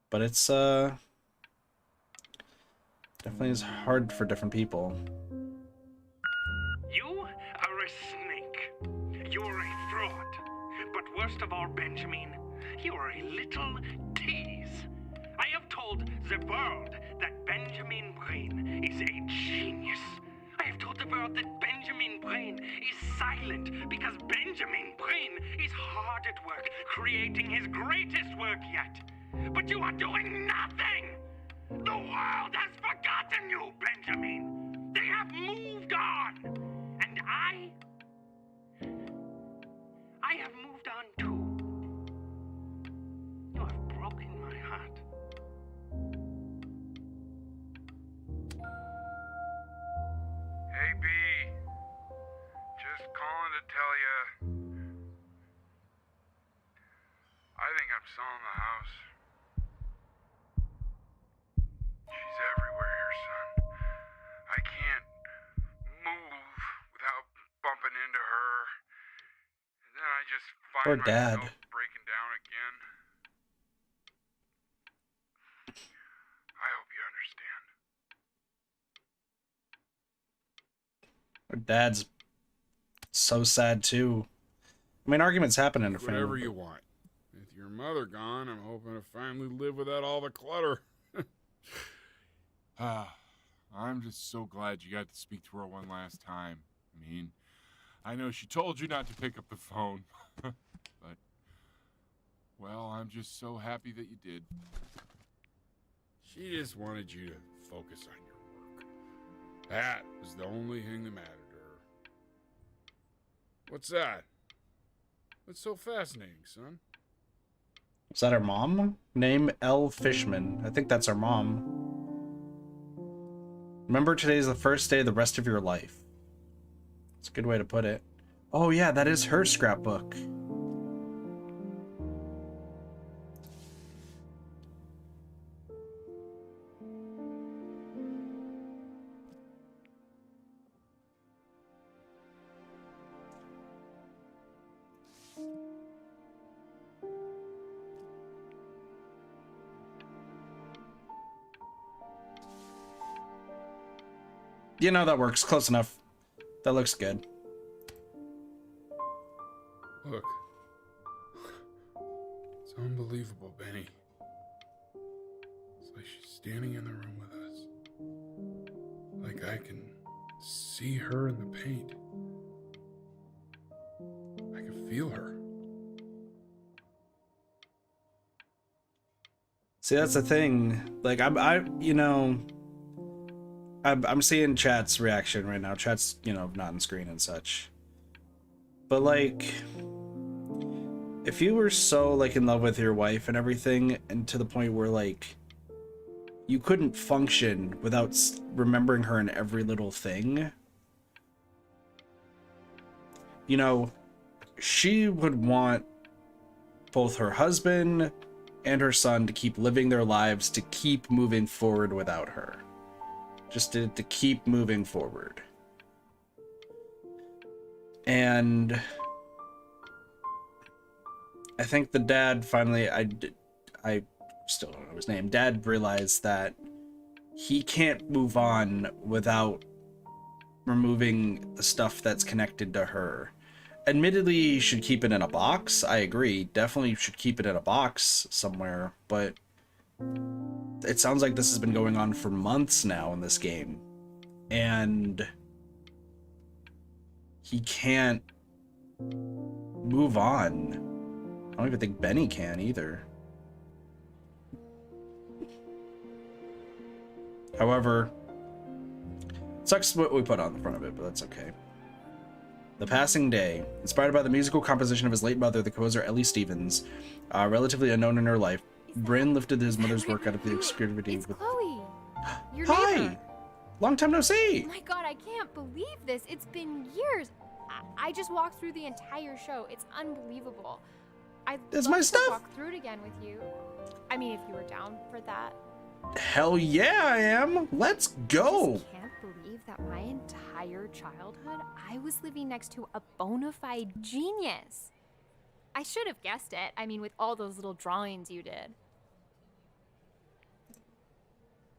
But it's, definitely is hard for different people. You are a snake. You are a fraud. But worst of all, Benjamin, you are a little tease. I have told the world that Benjamin Brain is a genius. I have told the world that Benjamin Brain is silent because Benjamin Brain is hard at work creating his greatest work yet. But you are doing nothing! The world has forgotten you, Benjamin! They have moved on! And I have moved on too. You have broken my heart. Hey, B. Just calling to tell you. I think I'm selling the house. She's everywhere here, son. I can't move without bumping into her. And then I just find Poor Dad. myself breaking down again. I hope you understand. Her dad's so sad too. I mean, arguments happen in a family. Whatever you want. With your mother gone, I'm hoping to finally live without all the clutter. I'm just so glad you got to speak to her one last time. I mean, I know she told you not to pick up the phone, but, well, I'm just so happy that you did. She just wanted you to focus on your work. That was the only thing that mattered to her. What's that? What's so fascinating, son? Is that her mom? Name L. Fishman. I think that's her mom. Remember, today's the first day of the rest of your life. It's a good way to put it. Oh yeah, that is her scrapbook. You know, that works. Close enough. That looks good. Look, unbelievable, Benny. It's like she's standing in the room with us. Like I can see her in the paint. I can feel her. See, that's the thing. Like, I'm seeing chat's reaction right now. Chat's, not on screen and such. But like, if you were so like in love with your wife and everything, and to the point where like you couldn't function without remembering her in every little thing, she would want both her husband and her son to keep living their lives, to keep moving forward without her. Just to keep moving forward. And I think the dad finally, I still don't know his name, Dad realized that he can't move on without removing the stuff that's connected to her. Admittedly, you should keep it in a box. I agree. Definitely should keep it in a box somewhere. But it sounds like this has been going on for months now in this game. And he can't move on. I don't even think Benny can either. However, it sucks what we put on the front of it, but that's okay. The Passing Day. Inspired by the musical composition of his late mother, the composer Ellie Stevens, relatively unknown in her life, Bryn lifted his mother's work out of the obscurity with... Chloe! Your Hi! neighbor. Long time no see! Oh my god, I can't believe this. It's been years. I just walked through the entire show. It's unbelievable. I'd It's love my to stuff. walk through it again with you. I mean, if you were down for that. Hell yeah, I am! Let's go! I just can't believe that my entire childhood, I was living next to a bona fide genius. I should have guessed it. I mean, with all those little drawings you did.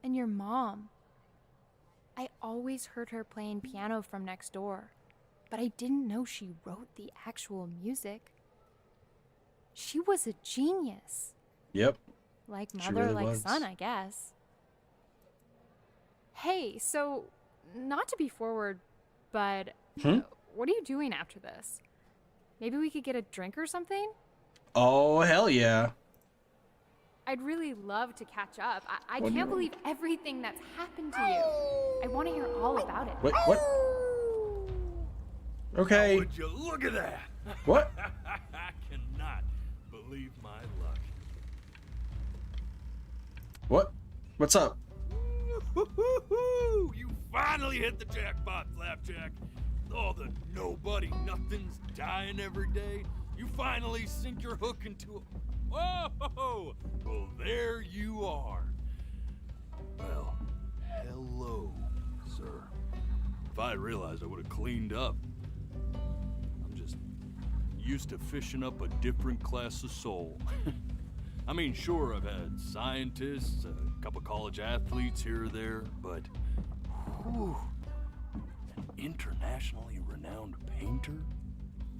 And your mom. I always heard her playing piano from next door, but I didn't know she wrote the actual music. She was a genius. Yep. Like She mother, really like was. son, I guess. Hey, so, not to be forward, but what are you doing after this? Maybe we could get a drink or something? Oh, hell yeah. I'd really love to catch up. I What do you can't believe everything that's happened to you. I want to hear all about it. Wait, what? Okay. Would you look at that? What? I cannot believe my luck. What? What's up? Woo-hoo-hoo! You finally hit the jackpot, Flapjack. All the nobody nothings dying every day. You finally sink your hook into a... Whoa! Well, there you are. Well, hello, sir. If I had realized, I would have cleaned up. I'm just used to fishing up a different class of soul. I mean, sure, I've had scientists, a couple college athletes here or there, but whew, an internationally renowned painter?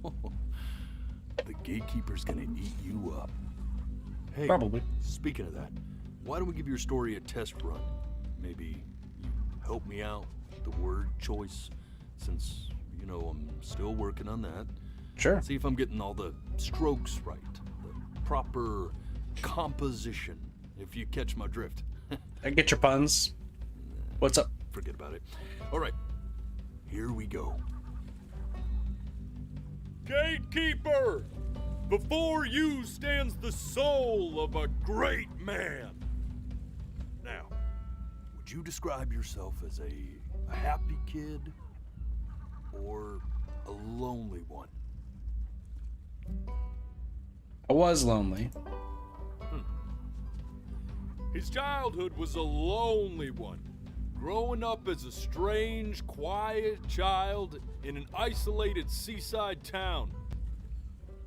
The Gatekeeper's gonna eat you up. Hey, Probably. Speaking of that, why don't we give your story a test run? Maybe you help me out with the word choice, since, I'm still working on that. Sure. See if I'm getting all the strokes right, the proper composition, if you catch my drift. I get your puns. What's up? Forget about it. All right, here we go. Gatekeeper! Before you stands the soul of a great man. Now, would you describe yourself as a happy kid or a lonely one? I was lonely. His childhood was a lonely one, growing up as a strange, quiet child in an isolated seaside town.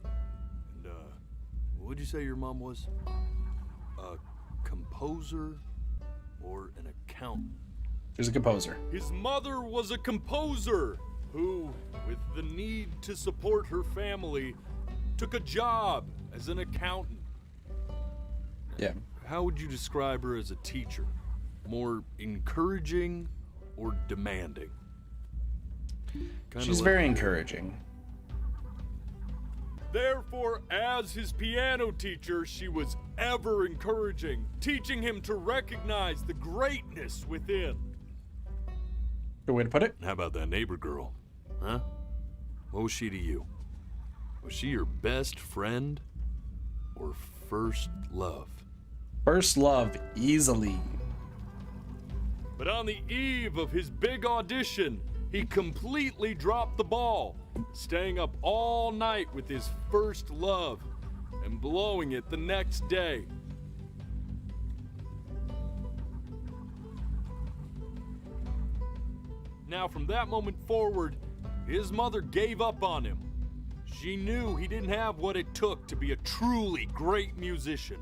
And, what'd you say your mom was? A composer or an accountant? She's a composer. His mother was a composer who, with the need to support her family, took a job as an accountant. Yeah. How would you describe her as a teacher? More encouraging or demanding? She's very encouraging. Therefore, as his piano teacher, she was ever encouraging, teaching him to recognize the greatness within. Good way to put it. How about that neighbor girl? Huh? What was she to you? Was she your best friend or first love? First love, easily. But on the eve of his big audition, he completely dropped the ball, staying up all night with his first love and blowing it the next day. Now, from that moment forward, his mother gave up on him. She knew he didn't have what it took to be a truly great musician.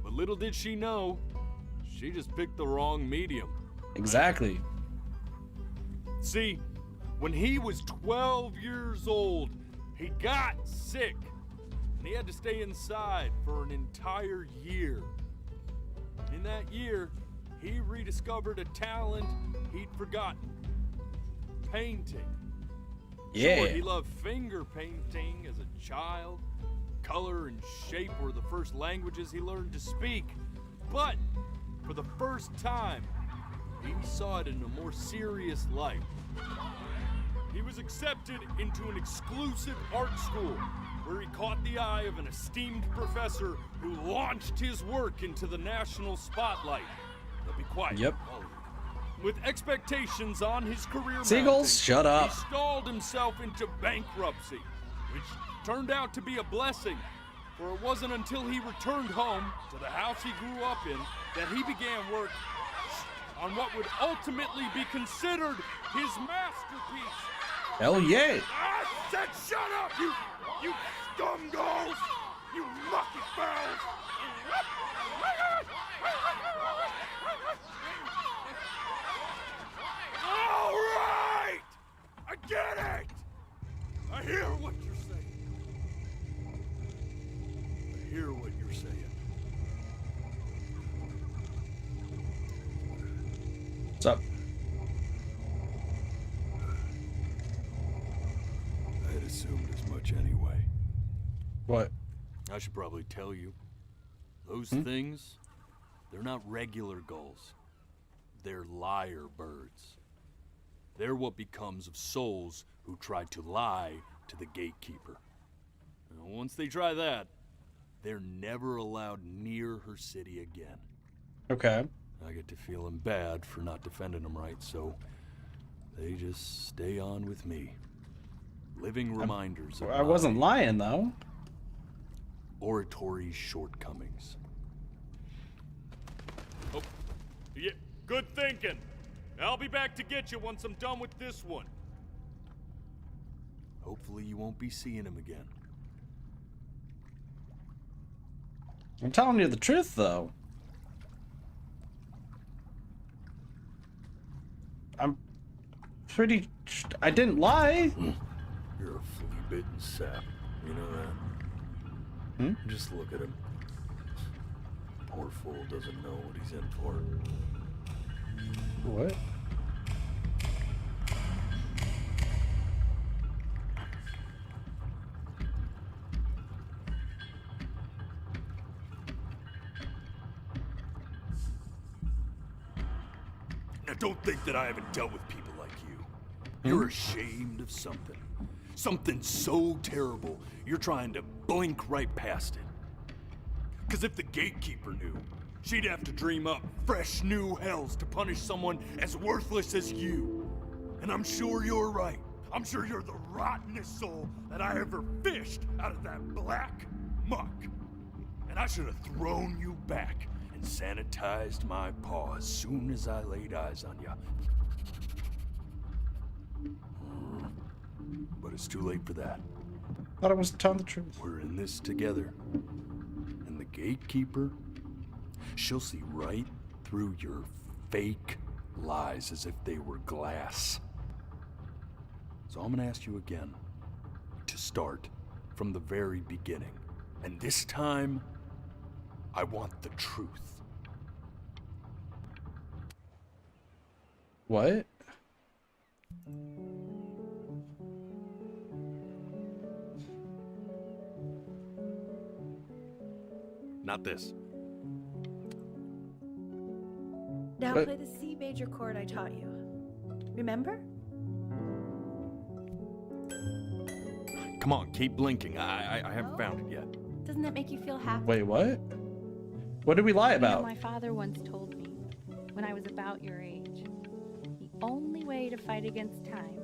But little did she know, she just picked the wrong medium. Exactly. See, when he was 12 years old, he got sick, and he had to stay inside for an entire year. In that year, he rediscovered a talent he'd forgotten. Painting. Yeah. Sure, he loved finger painting as a child. Color and shape were the first languages he learned to speak. But for the first time, he saw it in a more serious light. He was accepted into an exclusive art school where he caught the eye of an esteemed professor who launched his work into the national spotlight. Now be quiet. Yep. With expectations on his career Seagulls, mounting, shut up. He stalled himself into bankruptcy, which turned out to be a blessing, for it wasn't until he returned home to the house he grew up in that he began work on what would ultimately be considered his masterpiece. Hell yeah. I said shut up, you scumballs! You mucky fowls! All right! I get it! I hear what you're saying. I hear what you're saying. What's up? I had assumed as much anyway. What? I should probably tell you. Those things, they're not regular gulls. They're lyre birds. They're what becomes of souls who try to lie to the Gatekeeper. And once they try that, they're never allowed near her city again. Okay. I get to feeling bad for not defending them right, so they just stay on with me. Living reminders of I wasn't lying, though. oratory shortcomings. Oh, yeah, good thinking. I'll be back to get you once I'm done with this one. Hopefully you won't be seeing him again. I'm telling you the truth, though. I'm pretty... I didn't lie. You're a flea-bitten sap. You know that? Just look at him. Poor fool doesn't know what he's in for. What? Now don't think that I haven't dealt with people like you. You're ashamed of something. Something so terrible, you're trying to blink right past it. Because if the Gatekeeper knew, she'd have to dream up fresh new hells to punish someone as worthless as you. And I'm sure you're right. I'm sure you're the rottenest soul that I ever fished out of that black muck. And I should have thrown you back and sanitized my paw as soon as I laid eyes on you. But it's too late for that. Thought I was telling the truth. We're in this together. And the Gatekeeper, she'll see right through your fake lies as if they were glass. So I'm gonna ask you again to start from the very beginning. And this time, I want the truth. What? Not this. Now What? play the C major chord I taught you. Remember? Come on, keep blinking. I haven't found it yet. Doesn't that make you feel happy? Wait, what? What did we lie You know, about? my father once told me, when I was about your age, the only way to fight against time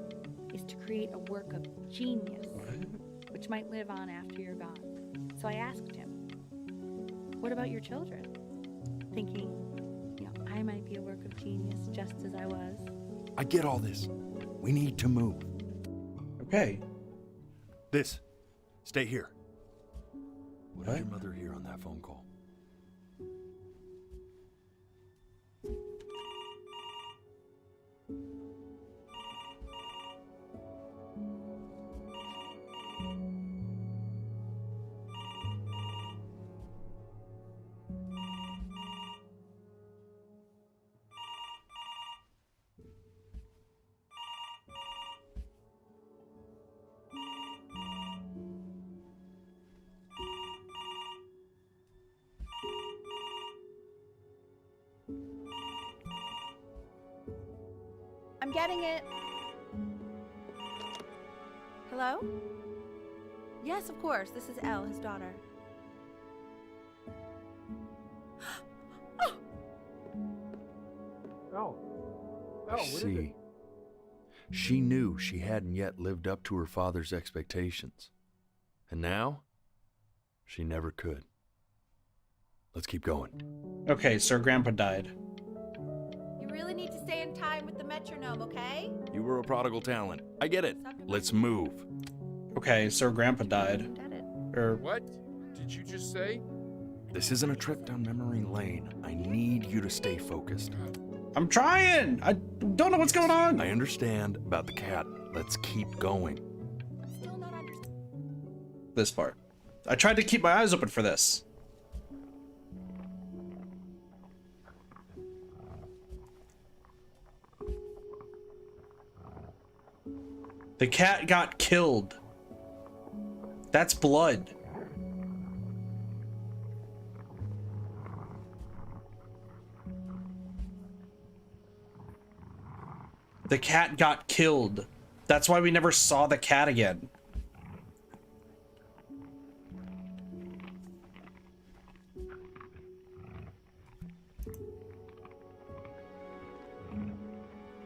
is to create a work of genius, which might live on after you're gone. So I asked him, what about your children? Thinking, you know, I might be a work of genius just as I was. I get all this. We need to move. Okay. This. Stay here. What did What? your mother hear on that phone call? I'm getting it. Hello? Yes, of course. This is Elle, his daughter. See, she knew she hadn't yet lived up to her father's expectations. And now, she never could. Let's keep going. Okay, so Grandpa died. You really need to stay in time with the metronome, okay? You were a prodigal talent. I get it. Let's move. Okay, so Grandpa died. Or What did you just say? This isn't a trip down memory lane. I need you to stay focused. I'm trying. I don't know what's going on. I understand about the cat. Let's keep going. Still not understanding. This part. I tried to keep my eyes open for this. The cat got killed. That's blood. The cat got killed. That's why we never saw the cat again.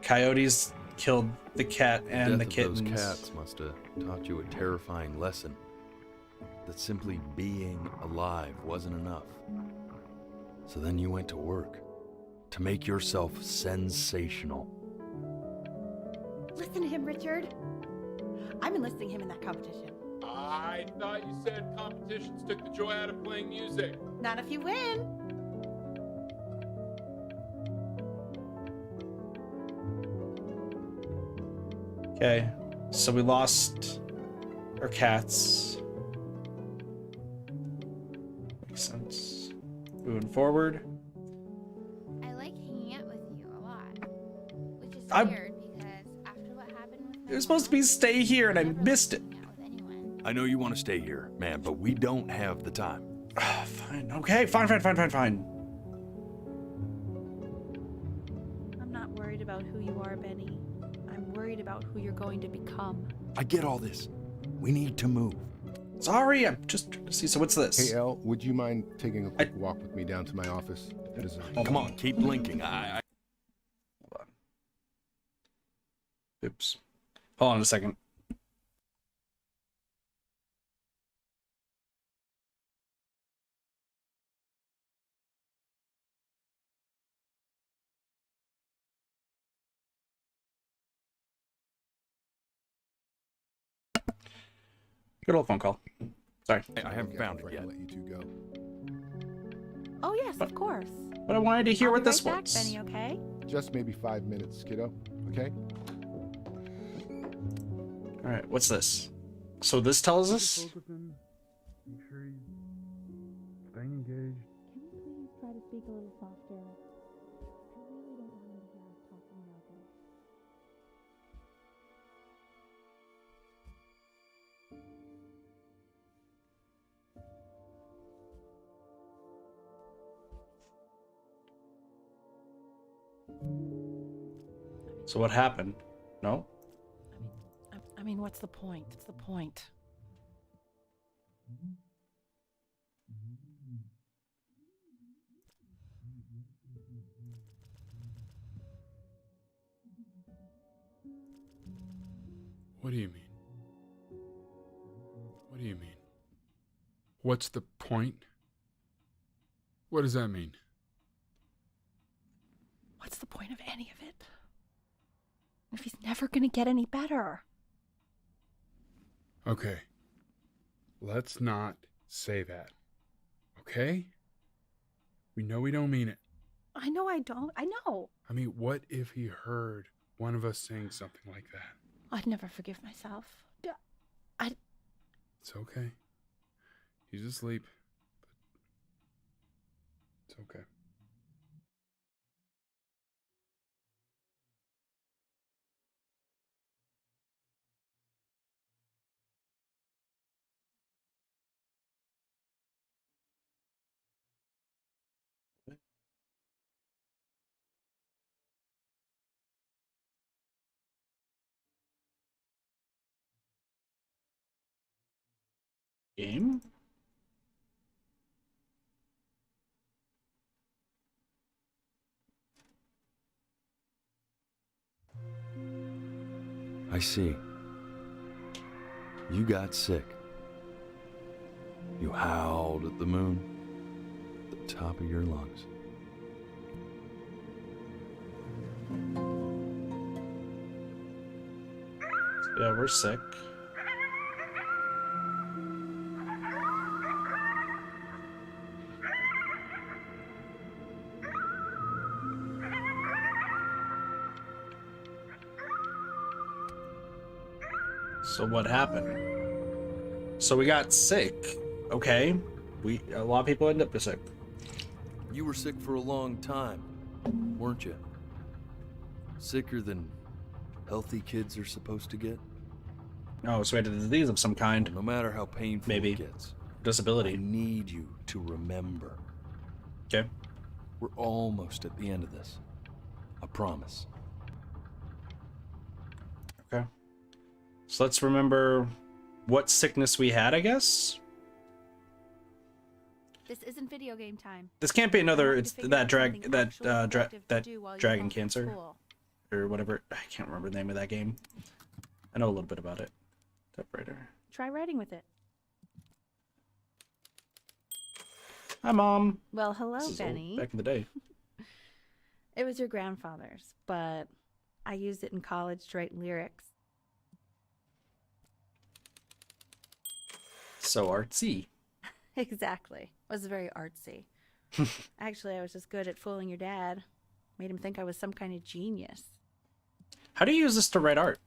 Coyotes killed the cat and the kittens. Those cats must have taught you a terrifying lesson. That simply being alive wasn't enough. So then you went to work to make yourself sensational. Listen to him, Richard. I'm enlisting him in that competition. I thought you said competitions took the joy out of playing music. Not if you win. Okay, so we lost our cats. Makes sense. Moving forward. I like hanging out with you a lot, which is I'm- weird because after what happened with It was supposed to be stay here and I missed it. I know you want to stay here, man, but we don't have the time. Fine, okay, fine. I'm not worried about who you are, Benny. I'm worried about who you're going to become. I get all this. We need to move. Sorry, I'm just trying to see. So what's this? Hey, Elle, would you mind taking a quick walk with me down to my office? Come on, keep blinking. Hold on. Oops. Hold on a second. Good old phone call. Sorry. I haven't found it yet. Let you two go. Oh, yes, of course. But I wanted to hear I'll what be this right back, was. Benny, okay? Just maybe 5 minutes, kiddo. Okay? All right, what's this? So this tells us. Make sure he's staying engaged. speak a little softer? I really don't want him to hear us talking about this. So what happened? No? I mean, what's the point? What's the point? What do you mean? What do you mean? What's the point? What does that mean? What's the point of any of it? If he's never gonna get any better. Okay. Let's not say that. Okay? We know we don't mean it. I know I don't. I know. I mean, what if he heard one of us saying something like that? I'd never forgive myself. It's okay. He's asleep. But it's okay. Game? I see. You got sick. You howled at the moon at the top of your lungs. Yeah, we're sick. So what happened? So we got sick. Okay. A lot of people end up sick. You were sick for a long time, weren't you? Sicker than healthy kids are supposed to get? Oh, so we had a disease of some kind. No matter how painful Maybe. it gets. Disability. I need you to remember. Okay. We're almost at the end of this. I promise. Okay. So let's remember what sickness we had, I guess. This isn't video game time. This can't be another. I want you It's to figure that out drag something that actually dragon productive to do while you're dragon home from cancer school. or whatever. I can't remember the name of that game. I know a little bit about it. Typewriter. Try writing with it. Hi, Mom. Well, hello, This is old, Benny. back in the day. It was your grandfather's, but I used it in college to write lyrics. So artsy. Exactly. It was very artsy. Actually, I was just good at fooling your dad. Made him think I was some kind of genius. How do you use this to write art?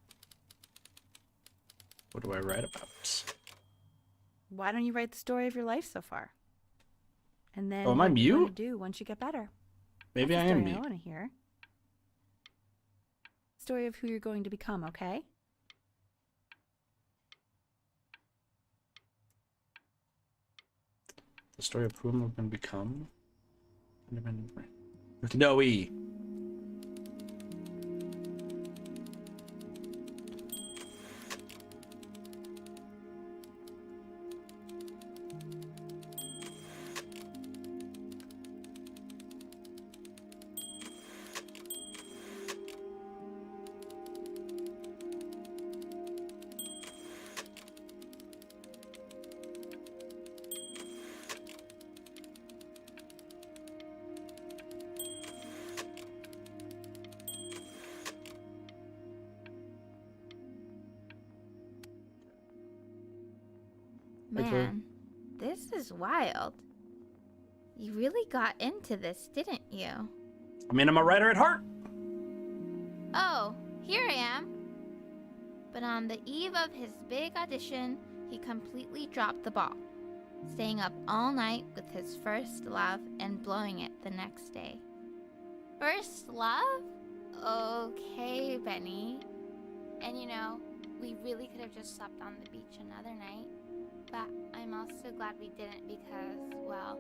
What do I write about? Why don't you write the story of your life so far? And then Oh, am I what you mute? want to do once you get better. Maybe That's I the am story mute. I want to hear. Story of who you're going to become, okay? The story of whom I'm going to become. With no E. Man, this is wild. You really got into this, didn't you? I mean, I'm a writer at heart. Oh, here I am. But on the eve of his big audition, he completely dropped the ball. staying up all night with his first love and blowing it the next day. First love? Okay, Benny. And you know, we really could have just slept on the beach another night. But I'm also glad we didn't because, well,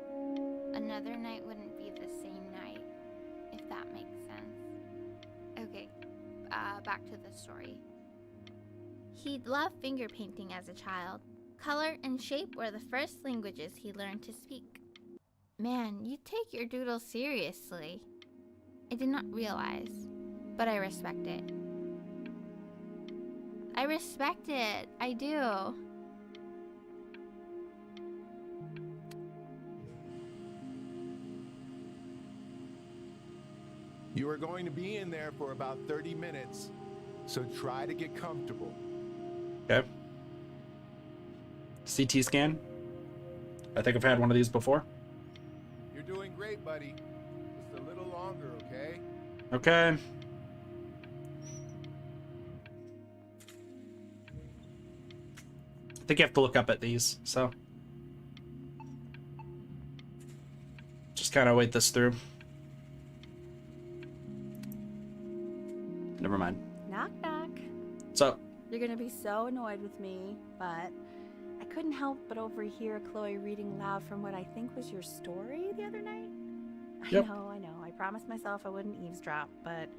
another night wouldn't be the same night, if that makes sense. Okay, back to the story. He'd loved finger painting as a child. Color and shape were the first languages he learned to speak. Man, you take your doodle seriously. I did not realize, but I respect it. I respect it. I do. You are going to be in there for about 30 minutes, so try to get comfortable. Okay. CT scan. I think I've had one of these before. You're doing great, buddy. Just a little longer, okay? Okay. I think you have to look up at these, so. Just kind of wait this through. Never mind. Knock, knock. What's up? You're gonna be so annoyed with me, but I couldn't help but overhear Chloe reading loud from what I think was your story the other night. Yep. I know. I promised myself I wouldn't eavesdrop, but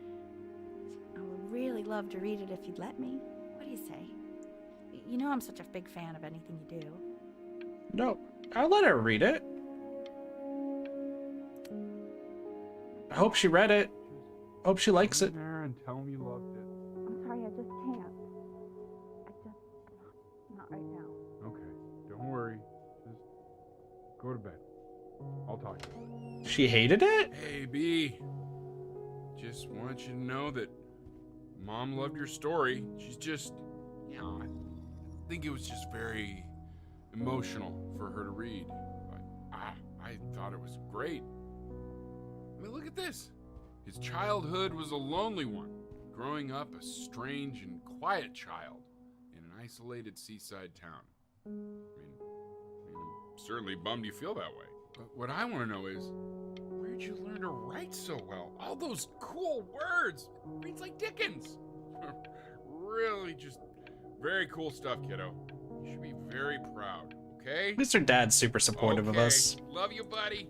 I would really love to read it if you'd let me. What do you say? You know I'm such a big fan of anything you do. No, I'll let her read it. I hope she read it. I hope she likes it. There and tell me you loved it. I'm sorry, I just can't. Not right now. Okay, don't worry. Just go to bed. I'll talk to you. She hated it? Hey, B. Just want you to know that Mom loved your story. She's just, I think it was just very emotional for her to read. But I thought it was great. I mean, look at this. His childhood was a lonely one, growing up a strange and quiet child in an isolated seaside town. I mean, I'm certainly bummed you feel that way. But what I want to know is, where'd you learn to write so well? All those cool words. Reads like Dickens. Really just very cool stuff, kiddo. You should be very proud, okay? At least her dad's super supportive of us. Love you, buddy.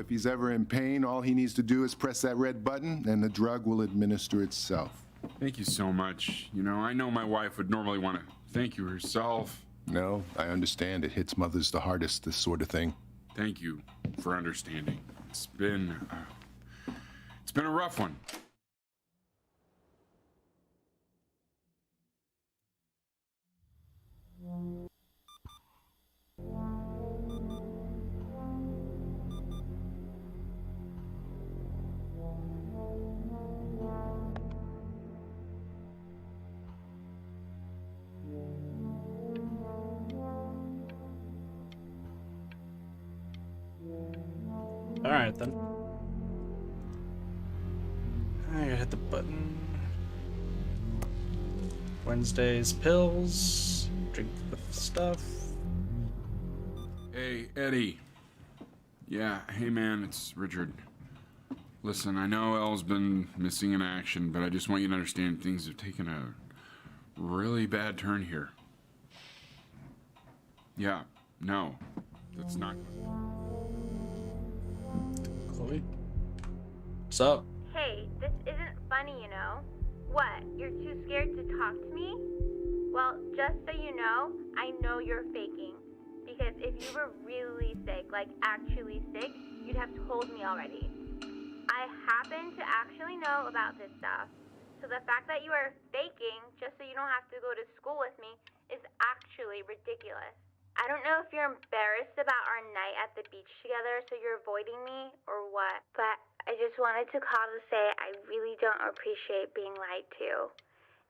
If he's ever in pain, all he needs to do is press that red button and the drug will administer itself. Thank you so much. You know, I know my wife would normally want to thank you herself. No, I understand. It hits mothers the hardest, this sort of thing. Thank you for understanding. It's been been a rough one. All right then. I gotta hit the button. Wednesdays pills. Drink the stuff. Hey, Eddie. Yeah, hey man, it's Richard. Listen, I know Elle's been missing in action, but I just want you to understand things have taken a really bad turn here. Yeah, no, that's not good. Chloe? What's up? Hey, this isn't funny, you know? What, you're too scared to talk to me? Well, just so you know you're faking. Because if you were really sick, like actually sick, you'd have told me already. I happen to actually know about this stuff. So the fact that you are faking just so you don't have to go to school with me is actually ridiculous. I don't know if you're embarrassed about our night at the beach together, so you're avoiding me, or what. But I just wanted to call to say I really don't appreciate being lied to.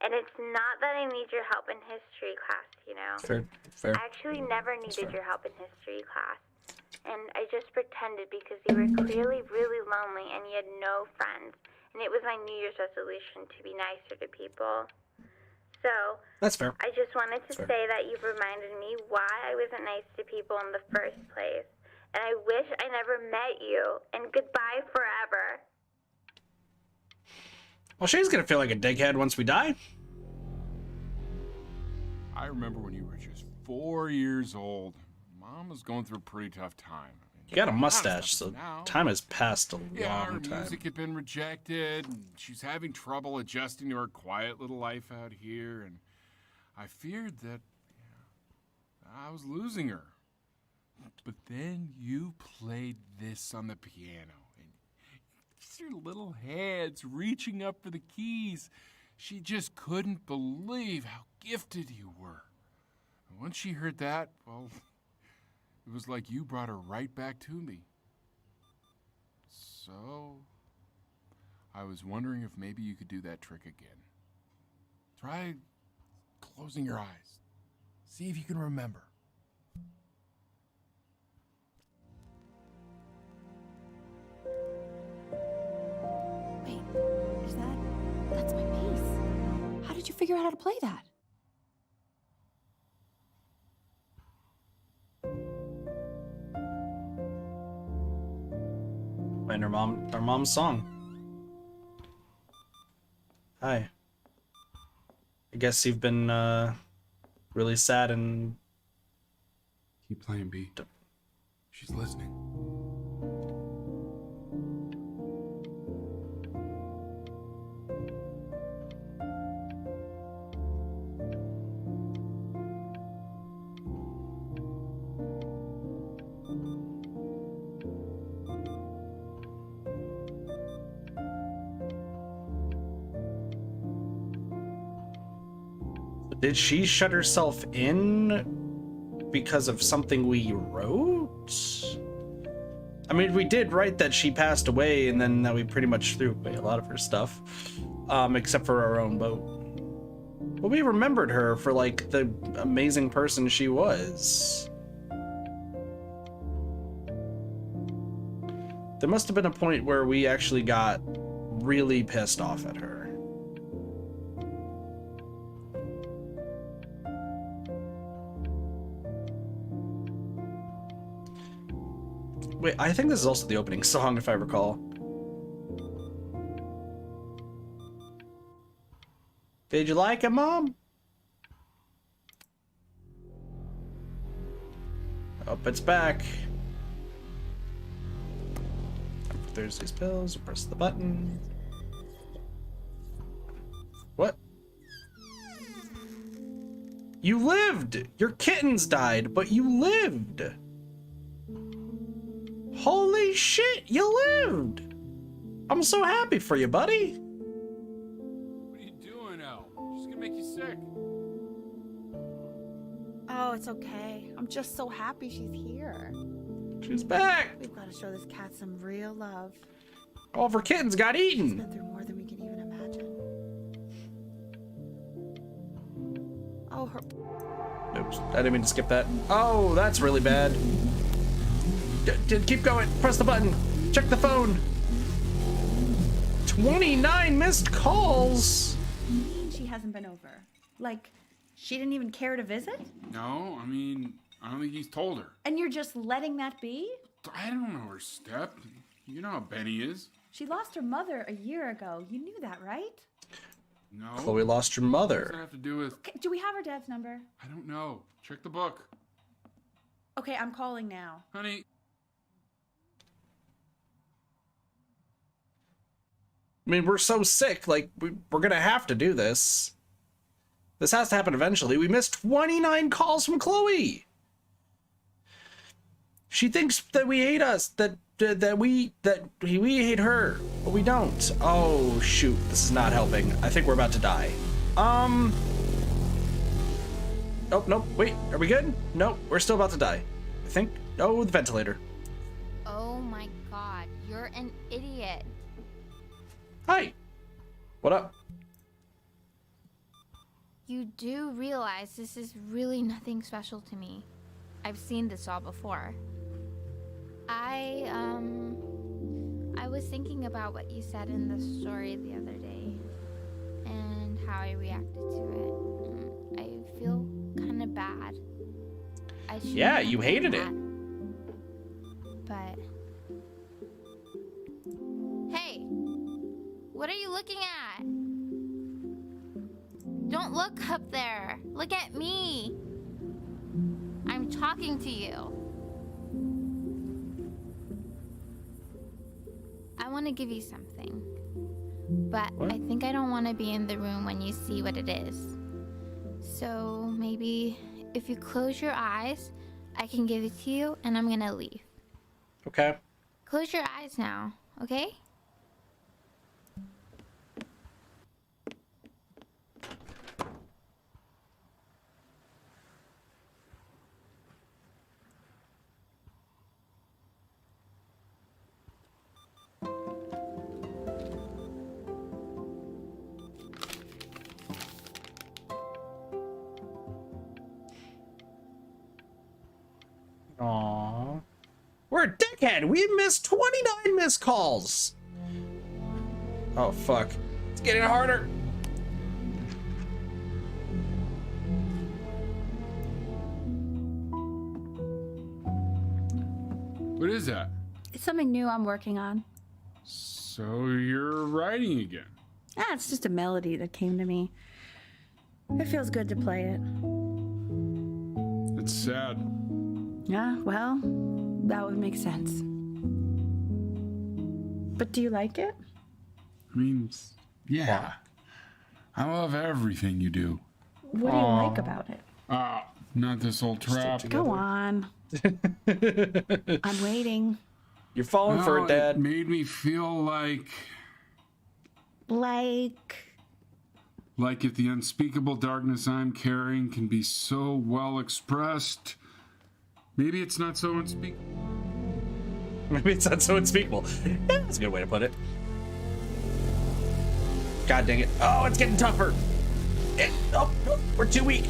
And it's not that I need your help in history class, you know? Fair. I actually never needed your help in history class. And I just pretended because you were clearly really lonely and you had no friends. And it was my New Year's resolution to be nicer to people. So, That's fair. I just wanted to say that you've reminded me why I wasn't nice to people in the first place. And I wish I never met you. And goodbye forever. Well, she's gonna feel like a dickhead once we die. I remember when you were just 4 years old. Mom was going through a pretty tough time. You got a mustache, so time has passed a Yeah, her long time. music had been rejected, and she's having trouble adjusting to her quiet little life out here, and I feared that I was losing her. But then you played this on the piano, and your little hands reaching up for the keys. She just couldn't believe how gifted you were. And once she heard that, well, it was like you brought her right back to me. So, I was wondering if maybe you could do that trick again. Try closing your eyes. See if you can remember. Wait, that's my piece. How did you figure out how to play that? And our mom's song. Hi. I guess you've been really sad and keep playing, B. She's listening. Did she shut herself in because of something we wrote? I mean, we did write that she passed away and then that we pretty much threw away a lot of her stuff, except for our own boat. But we remembered her for like the amazing person she was. There must have been a point where we actually got really pissed off at her. Wait, I think this is also the opening song, if I recall. Did you like it, Mom? Oh, it's back. There's these pills. Press the button. What? You lived! Your kittens died, but you lived! Holy shit, you lived! I'm so happy for you, buddy. What are you doing, Elle? She's gonna make you sick. Oh, it's okay. I'm just so happy she's here. She's back. We've got to show this cat some real love. All of her kittens got She's eaten. been through more than we can even imagine. Oh, her... Oops, I didn't mean to skip that. Oh, that's really bad. Keep going. Press the button. Check the phone. 29 missed calls. She hasn't been over. Like, she didn't even care to visit? No, I mean, I don't think he's told her. And you're just letting that be? I don't know her step. You know how Benny is. She lost her mother a year ago. You knew that, right? No. Chloe lost her What does that mother. have to do with... Okay, do we have her dad's number? I don't know. Check the book. Okay, I'm calling now. Honey. I mean, we're so sick. Like, we're gonna have to do this. This has to happen eventually. We missed 29 calls from Chloe. She thinks that we hate us. That we hate her, but we don't. Oh shoot, this is not helping. I think we're about to die. Oh, nope, wait, are we good? Nope, we're still about to die. I think, oh, the ventilator. Oh my god, you're an idiot. Hi. What up? You do realize this is really nothing special to me. I've seen this all before. I was thinking about what you said in the story the other day and how I reacted to it. I feel kind of bad. Yeah, you hated it. But hey, what are you looking at? Don't look up there. Look at me. I'm talking to you. I want to give you something, but I think I don't want to be in the room when you see what it is. So maybe if you close your eyes, I can give it to you and I'm gonna leave. Okay. Close your eyes now, okay? Aww. We're a dickhead. We missed 29 missed calls. Oh, fuck. It's getting harder. What is that? It's something new I'm working on. So you're writing again? Ah, it's just a melody that came to me. It feels good to play it. It's sad. Yeah, well, that would make sense. But do you like it? I mean, yeah. I love everything you do. What do you like about it? Not this old trap. Go on. I'm waiting. You're falling for it, Dad. It made me feel like if the unspeakable darkness I'm carrying can be so well expressed, maybe it's not so unspeakable. Maybe it's not so unspeakable. Yeah, that's a good way to put it. God dang it. Oh, it's getting tougher. Oh, we're too weak.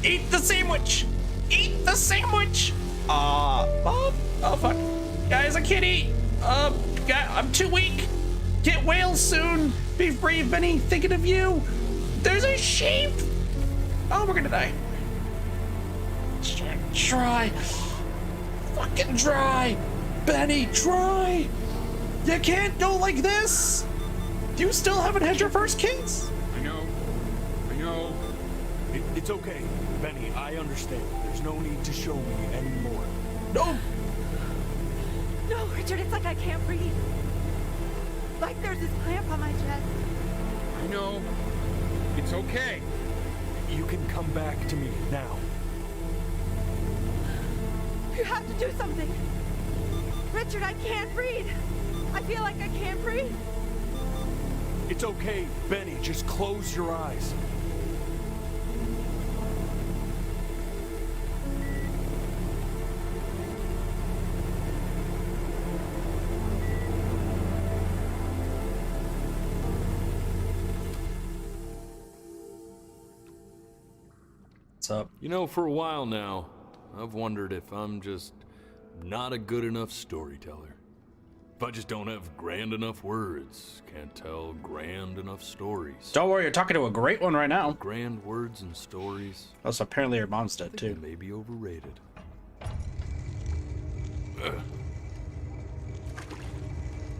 Eat the sandwich. Eat the sandwich. Mom. Oh, fuck. Guys, I can't eat. I'm too weak. Get whales soon. Be brave, Benny. Thinking of you. There's a sheep. Oh, we're gonna die. Try. Fucking try. Benny, try. You can't go like this. You still haven't had your first kiss. I know. It's okay, Benny. I understand. There's no need to show me anymore. No. No, Richard, it's like I can't breathe. Like there's this clamp on my chest. I know. It's okay. You can come back to me now. You have to do something. Richard, I can't breathe. I feel like I can't breathe. It's okay, Benny, just close your eyes. What's up? You know, for a while now, I've wondered if I'm just not a good enough storyteller. If I just don't have grand enough words, can't tell grand enough stories. Don't worry, you're talking to a great one right now. Grand words and stories. Also, apparently your mom's dead too. They may be overrated.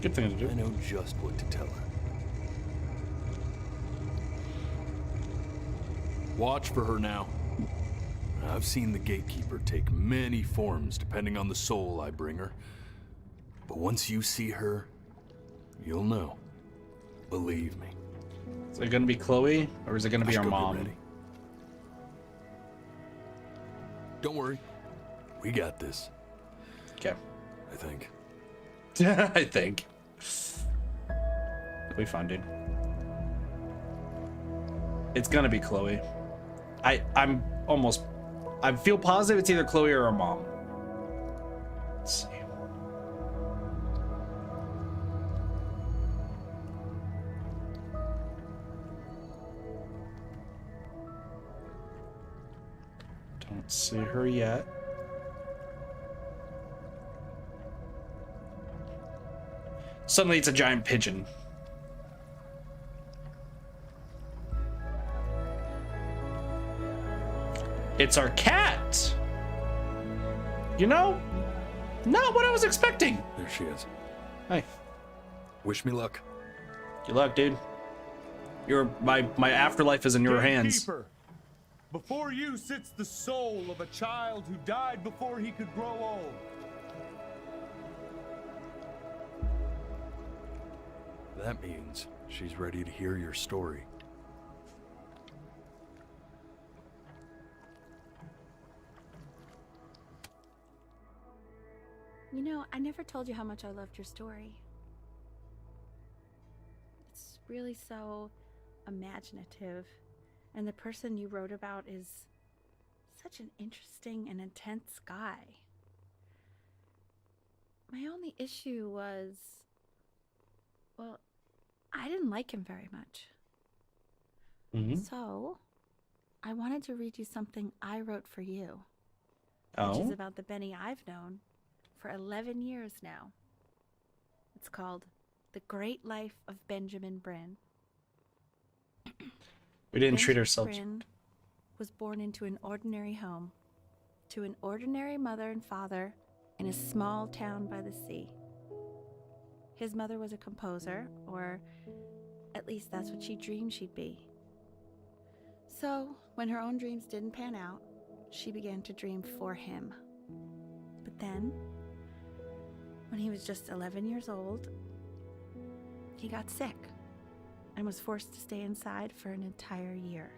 Good thing to do. I know just what to tell her. Watch for her now. I've seen the Gatekeeper take many forms depending on the soul I bring her. But once you see her, you'll know. Believe me. Is it gonna be Chloe, or is it gonna be our mom? Ready. Don't worry. We got this. Okay. I think. I think. We fine, dude. It's gonna be Chloe. I feel positive it's either Chloe or our mom. Let's see. Don't see her yet. Suddenly it's a giant pigeon. It's our cat! You know, not what I was expecting. There she is. Hi. Wish me luck. Good luck, dude. My afterlife is in your hands. Gatekeeper, before you sits the soul of a child who died before he could grow old. That means she's ready to hear your story. You know, I never told you how much I loved your story. It's really so imaginative, and the person you wrote about is such an interesting and intense guy. My only issue was, well, I didn't like him very much. So, I wanted to read you something I wrote for you, which is about the Benny I've known for 11 years now. It's called The Great Life of Benjamin Bryn. We didn't treat ourselves. Bryn was born into an ordinary home, to an ordinary mother and father in a small town by the sea. His mother was a composer, or at least that's what she dreamed she'd be. So, when her own dreams didn't pan out, she began to dream for him. But then, when he was just 11 years old, he got sick and was forced to stay inside for an entire year.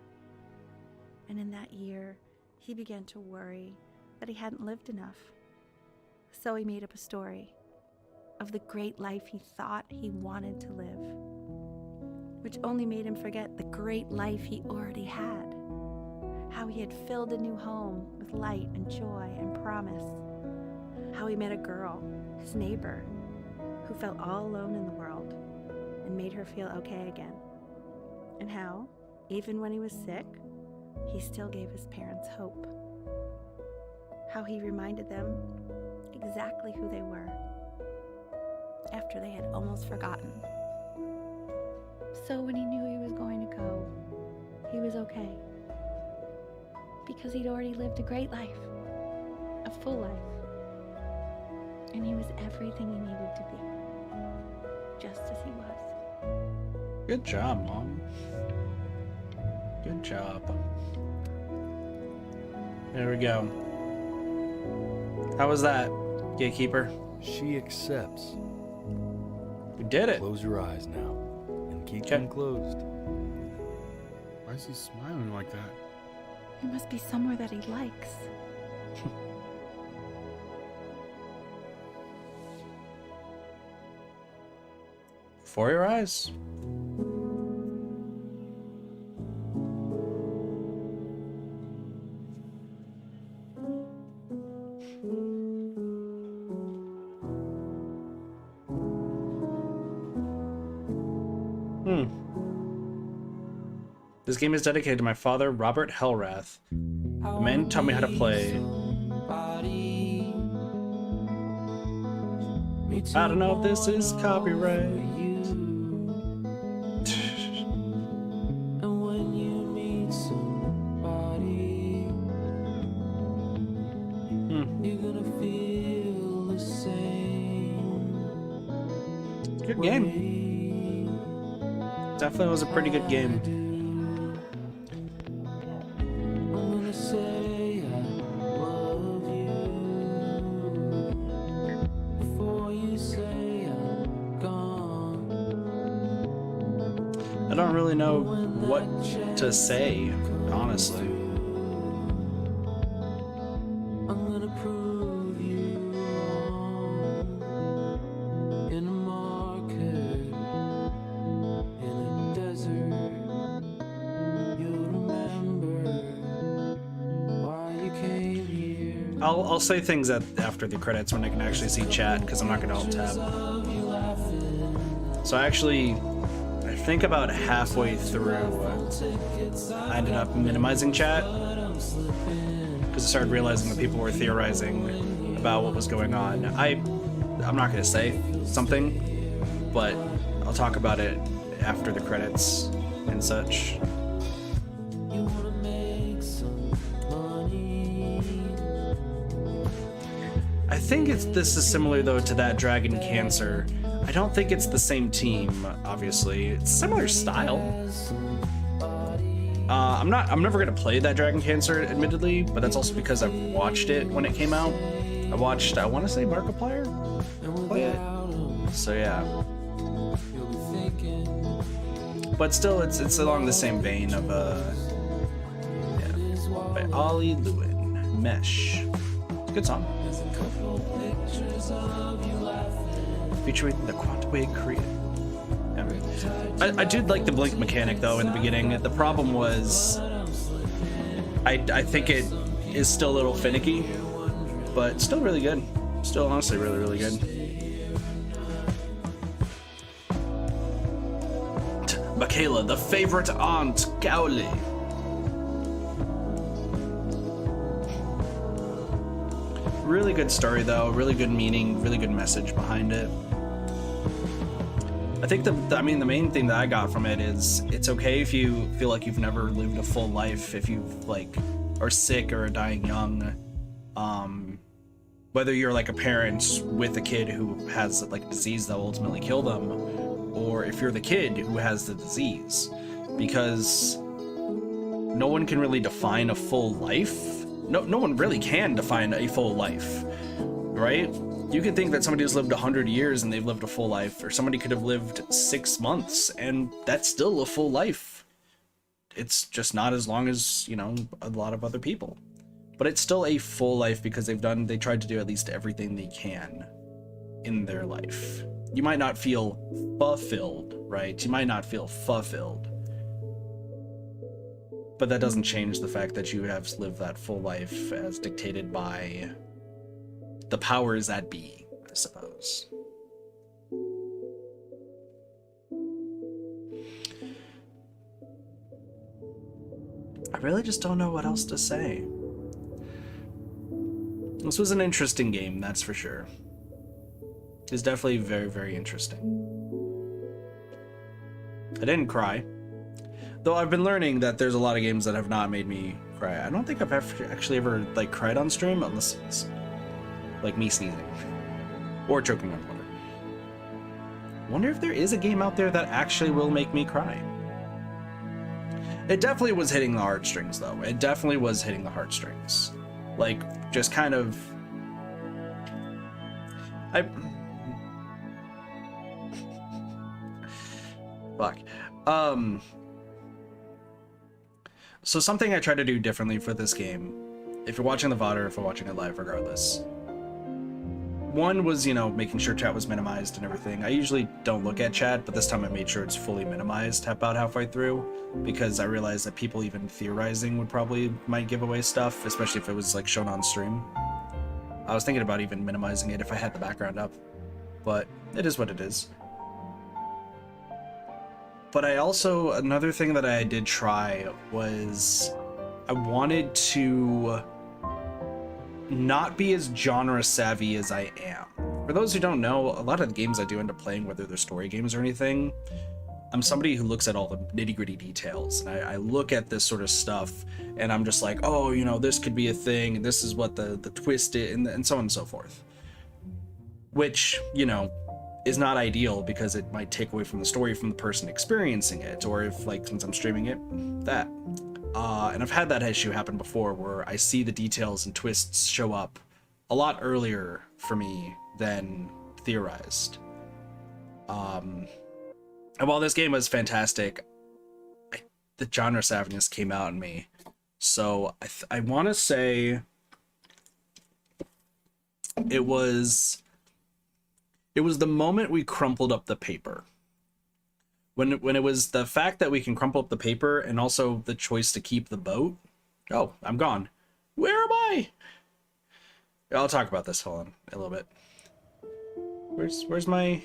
And in that year, he began to worry that he hadn't lived enough. So he made up a story of the great life he thought he wanted to live, which only made him forget the great life he already had. How he had filled a new home with light and joy and promise. How he met a girl, his neighbor, who felt all alone in the world and made her feel okay again. And how, even when he was sick, he still gave his parents hope. How he reminded them exactly who they were after they had almost forgotten. So when he knew he was going to go, he was okay. Because he'd already lived a great life, a full life. And he was everything he needed to be, just as he was. Good job, Mom. Good job. There we go. How was that, Gatekeeper? She accepts. We did it. Close your eyes now, and keep them closed. Why is he smiling like that? It must be somewhere that he likes. Before your eyes. This game is dedicated to my father, Robert Hellrath. The man who taught me how to play. I don't know if this is copyright. Good game. Definitely was a pretty good game. I don't really know what to say, honestly. I'll say things after the credits when I can actually see chat, because I'm not going to alt tab. So I think about halfway through, I ended up minimizing chat, because I started realizing that people were theorizing about what was going on. I'm not going to say something, but I'll talk about it after the credits and such. I think this is similar though to that Dragon Cancer. I don't think it's the same team, obviously. It's similar style. I'm never gonna play that Dragon Cancer, admittedly, but that's also because I've watched it when it came out. I want to say Markiplier play it. So yeah. But still, it's along the same vein of yeah. By Ollie Lewin, Mesh. Good song. Featuring the Quantway Creative. Yeah. I did like the blink mechanic though in the beginning. The problem was I think it is still a little finicky, but still really good. Still honestly really, really good. Michaela, the favorite aunt, Gowley. Really good story though, really good meaning, really good message behind it. I think the main thing that I got from it is it's okay if you feel like you've never lived a full life, if you are sick or are dying young. Whether you're like a parent with a kid who has like a disease that will ultimately kill them, or if you're the kid who has the disease, because no one can really define a full life. No one really can define a full life, right? You can think that somebody has lived 100 years and they've lived a full life, or somebody could have lived 6 months and that's still a full life. It's just not as long as, a lot of other people. But it's still a full life because they tried to do at least everything they can in their life. You might not feel fulfilled, right? You might not feel fulfilled. But that doesn't change the fact that you have lived that full life as dictated by the powers that be, I suppose. I really just don't know what else to say. This was an interesting game, that's for sure. It's definitely very, very interesting. I didn't cry. Though I've been learning that there's a lot of games that have not made me cry. I don't think I've actually ever cried on stream unless it's like me sneezing or choking on water. Wonder if there is a game out there that actually will make me cry. It definitely was hitting the heartstrings though. It definitely was hitting the heartstrings. Like just kind of fuck. So something I try to do differently for this game, if you're watching the VOD or if you're watching it live, regardless. One was, making sure chat was minimized and everything. I usually don't look at chat, but this time I made sure it's fully minimized about halfway through, because I realized that people even theorizing might give away stuff, especially if it was shown on stream. I was thinking about even minimizing it if I had the background up, but it is what it is. But I also, another thing that I did try was I wanted to not be as genre savvy as I am. For those who don't know, a lot of the games I do end up playing, whether they're story games or anything, I'm somebody who looks at all the nitty-gritty details, and I look at this sort of stuff and I'm just like, oh, you know, this could be a thing, and this is what the twist is, and so on and so forth, which, you know, is not ideal because it might take away from the story from the person experiencing it, or if, like, since I'm streaming it, that and I've had that issue happen before where I see the details and twists show up a lot earlier for me than theorized. And while this game was fantastic, the genre savviness came out in me. So I want to say it was the moment we crumpled up the paper. When it was the fact that we can crumple up the paper and also the choice to keep the boat. Oh, I'm gone. Where am I? I'll talk about this. Hold on a little bit. Where's my...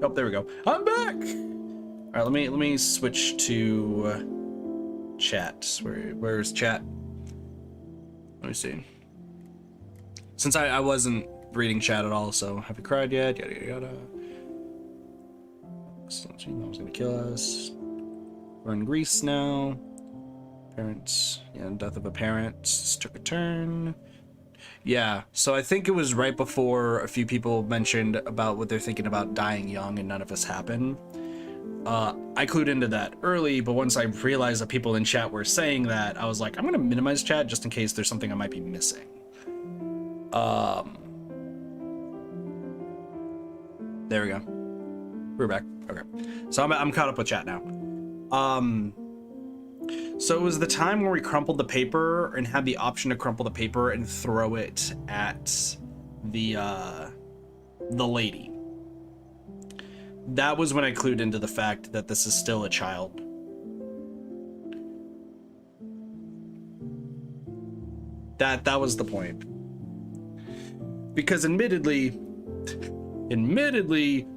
Oh, there we go. I'm back! All right, let me switch to chat. Where's chat? Let me see. Since I wasn't reading chat at all, so have you cried yet? Yada yada yada. Mom's gonna kill us. We're in Greece now. Parents, yeah, death of a parent took a turn. Yeah, so I think it was right before a few people mentioned about what they're thinking about dying young and none of us happen. I clued into that early, but once I realized that people in chat were saying that, I was like, I'm gonna minimize chat just in case there's something I might be missing. There we go. We're back. Okay, so I'm caught up with chat now. So it was the time where we crumpled the paper and had the option to crumple the paper and throw it at the lady. That was when I clued into the fact that this is still a child. That was the point. Because admittedly,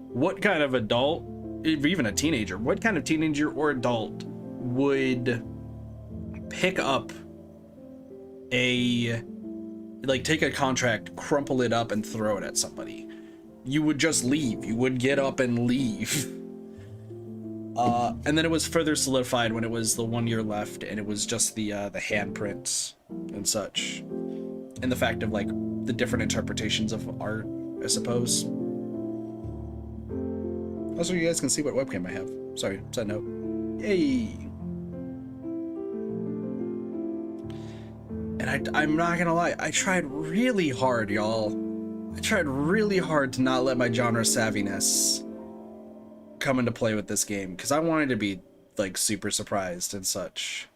what kind of adult, even a teenager, what kind of teenager or adult would pick up take a contract, crumple it up, and throw it at somebody? You would just leave. You would get up and leave. And then it was further solidified when it was the 1 year left, and it was just the handprints and such, and the fact of like the different interpretations of art, I suppose. Also, you guys can see what webcam I have. Sorry, side note. Yay! And I'm not gonna lie, I tried really hard, y'all. I tried really hard to not let my genre savviness come into play with this game, because I wanted to be like super surprised and such.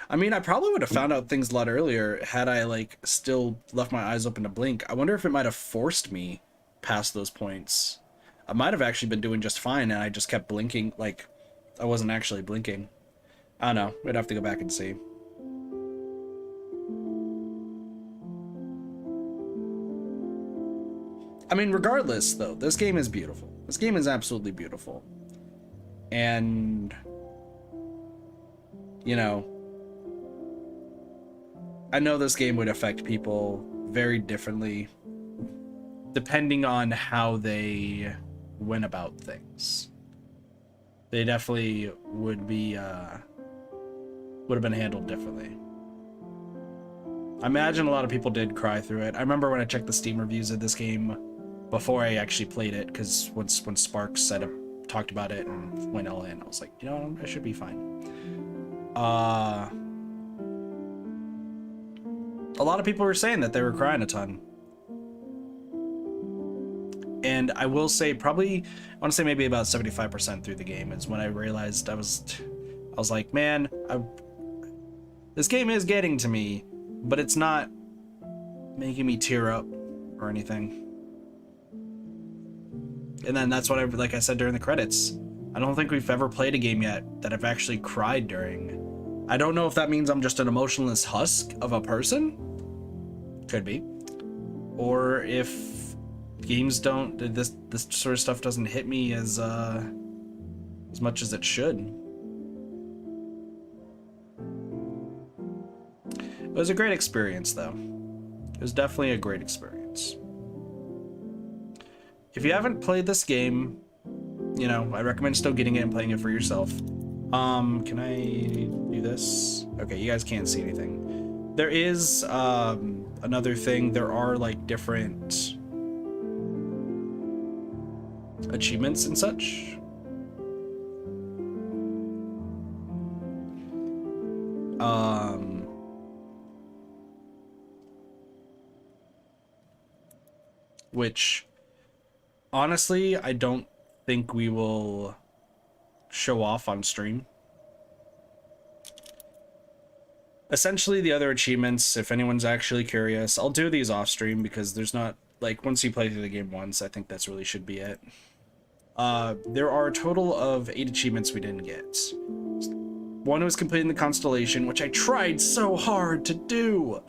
I mean, I probably would have found out things a lot earlier had I like still left my eyes open to blink. I wonder if it might have forced me past those points. I might have actually been doing just fine and I just kept blinking, like I wasn't actually blinking. I don't know, we'd have to go back and see. I mean, regardless though, this game is beautiful. This game is absolutely beautiful. And you know, I know this game would affect people very differently depending on how they went about things. They definitely would have been handled differently. I imagine a lot of people did cry through it. I remember when I checked the Steam reviews of this game before I actually played it, because when Sparks talked about it and went all in, I was like, you know, I should be fine. A lot of people were saying that they were crying a ton. And I will say probably, I want to say maybe about 75% through the game is when I realized I was like, man, this game is getting to me, but it's not making me tear up or anything. And then that's what like I said during the credits, I don't think we've ever played a game yet that I've actually cried during. I don't know if that means I'm just an emotionless husk of a person. Could be. Or if games don't, this sort of stuff doesn't hit me as much as it should. It was a great experience, though. It was definitely a great experience. If you haven't played this game, you know, I recommend still getting it and playing it for yourself. Can I do this? Okay, you guys can't see anything. There is another thing. There are like different achievements and such. Which honestly, I don't think we will show off on stream. Essentially, the other achievements, if anyone's actually curious, I'll do these off stream because there's not, like, once you play through the game once, I think that's really should be it. There are a total of 8 achievements we didn't get. One was completing the constellation, which I tried so hard to do.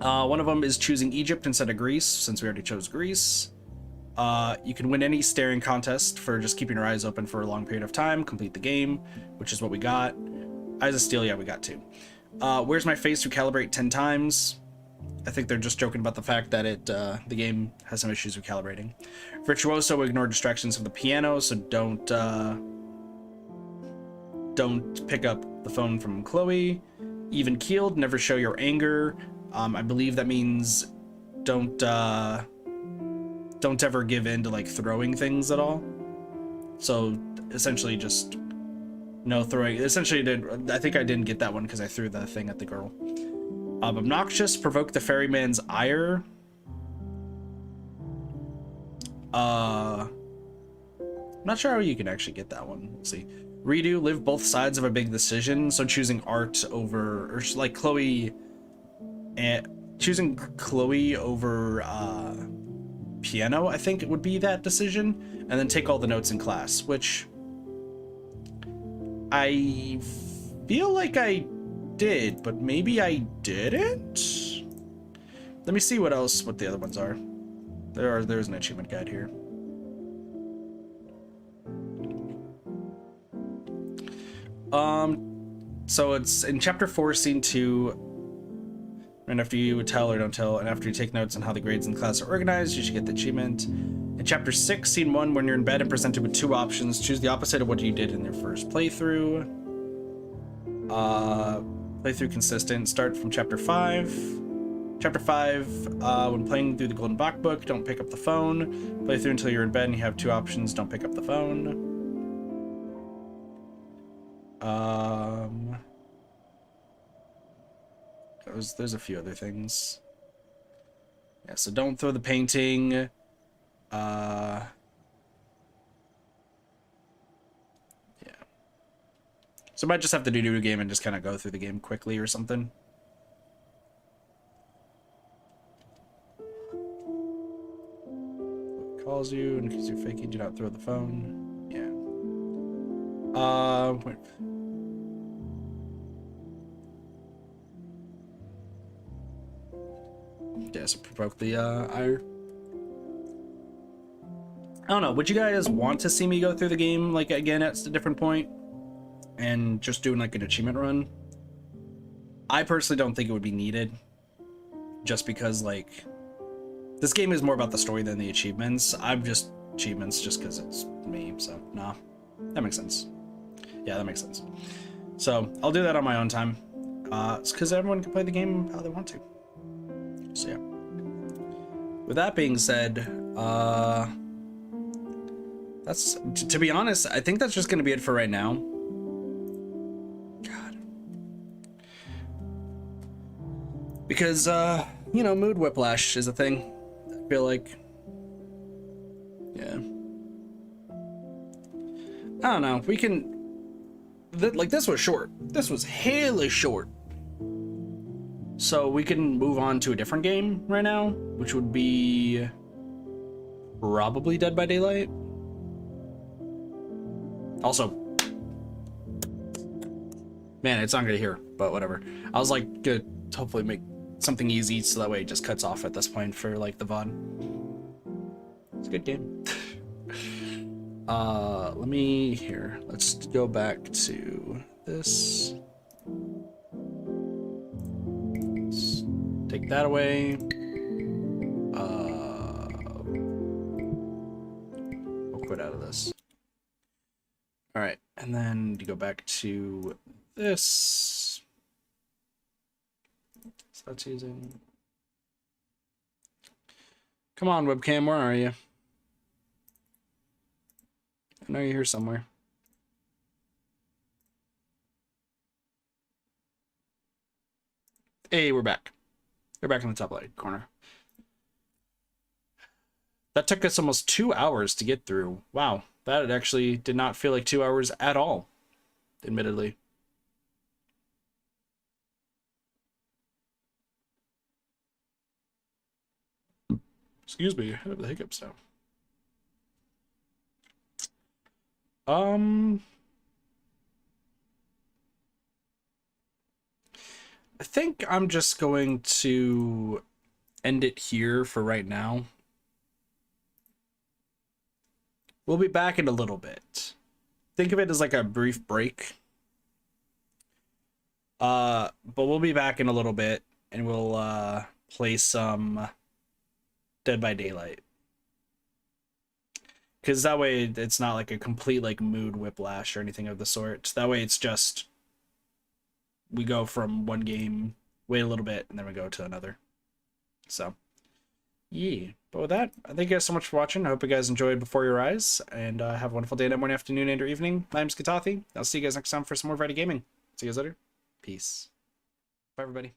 One of them is choosing Egypt instead of Greece, since we already chose Greece. You can win any staring contest for just keeping your eyes open for a long period of time, complete the game, which is what we got. Eyes of Steel, yeah, we got 2. Where's my face? Recalibrate 10 times. I think they're just joking about the fact that the game has some issues with calibrating. Virtuoso, ignore distractions from the piano, so don't pick up the phone from Chloe. Even keeled, never show your anger. I believe that means don't ever give in to like throwing things at all. So essentially just no throwing. Essentially I think I didn't get that one because I threw the thing at the girl. Obnoxious, provoke the ferryman's ire. I'm not sure how you can actually get that one. Let's see. Redo, live both sides of a big decision. So choosing art over, or like Chloe, and choosing Chloe over piano, I think it would be that decision, and then take all the notes in class, which I feel like I did, but maybe I didn't. Let me see what the other ones are. There's an achievement guide here. So it's in chapter 4, scene 2. And after you tell or don't tell, and after you take notes on how the grades in the class are organized, you should get the achievement. In chapter 6, scene 1, when you're in bed and presented with 2 options, choose the opposite of what you did in your first playthrough. Playthrough consistent. Start from chapter 5. Chapter 5, when playing through the Golden Black Book, don't pick up the phone. Play through until you're in bed and you have 2 options, don't pick up the phone. There's a few other things. Yeah, so don't throw the painting. Yeah. So I might just have to do a new game and just kind of go through the game quickly or something. Calls you and because you're faking, do not throw the phone. Yeah. Wait. Yeah, so provoke the ire. I don't know. Would you guys want to see me go through the game like again at a different point and just doing like an achievement run? I personally don't think it would be needed, just because like this game is more about the story than the achievements. I'm just achievements just because it's me. So nah, that makes sense. Yeah, that makes sense. So I'll do that on my own time. It's because everyone can play the game how they want to. So yeah. With that being said, that's, to be honest, I think that's just gonna be it for right now. God. Because, you know, mood whiplash is a thing. I feel like. Yeah. I don't know, we can, like this was short. This was hella short. So we can move on to a different game right now, which would be probably Dead by Daylight. Also, man, it's not gonna hear, but whatever. I was like, gonna hopefully make something easy so that way it just cuts off at this point for like the VOD. good game. Let's go back to this. Let's take that away. We'll quit out of this. All right, and then to go back to this. So that's using. Come on, webcam, where are you? I know you're here somewhere. Hey, we're back. We're back in the top right corner. That took us almost 2 hours to get through. Wow, that actually did not feel like 2 hours at all, admittedly. Excuse me, I have the hiccups now. I think I'm just going to end it here for right now. We'll be back in a little bit. Think of it as like a brief break. But we'll be back in a little bit and we'll play some Dead by Daylight. Because that way it's not like a complete like mood whiplash or anything of the sort. That way it's just we go from one game, wait a little bit, and then we go to another. So, yeah. But with that, thank you guys so much for watching. I hope you guys enjoyed Before Your Eyes, and have a wonderful day, night, morning, afternoon, and or evening. My name's Kitathi. I'll see you guys next time for some more Variety Gaming. See you guys later. Peace. Bye, everybody.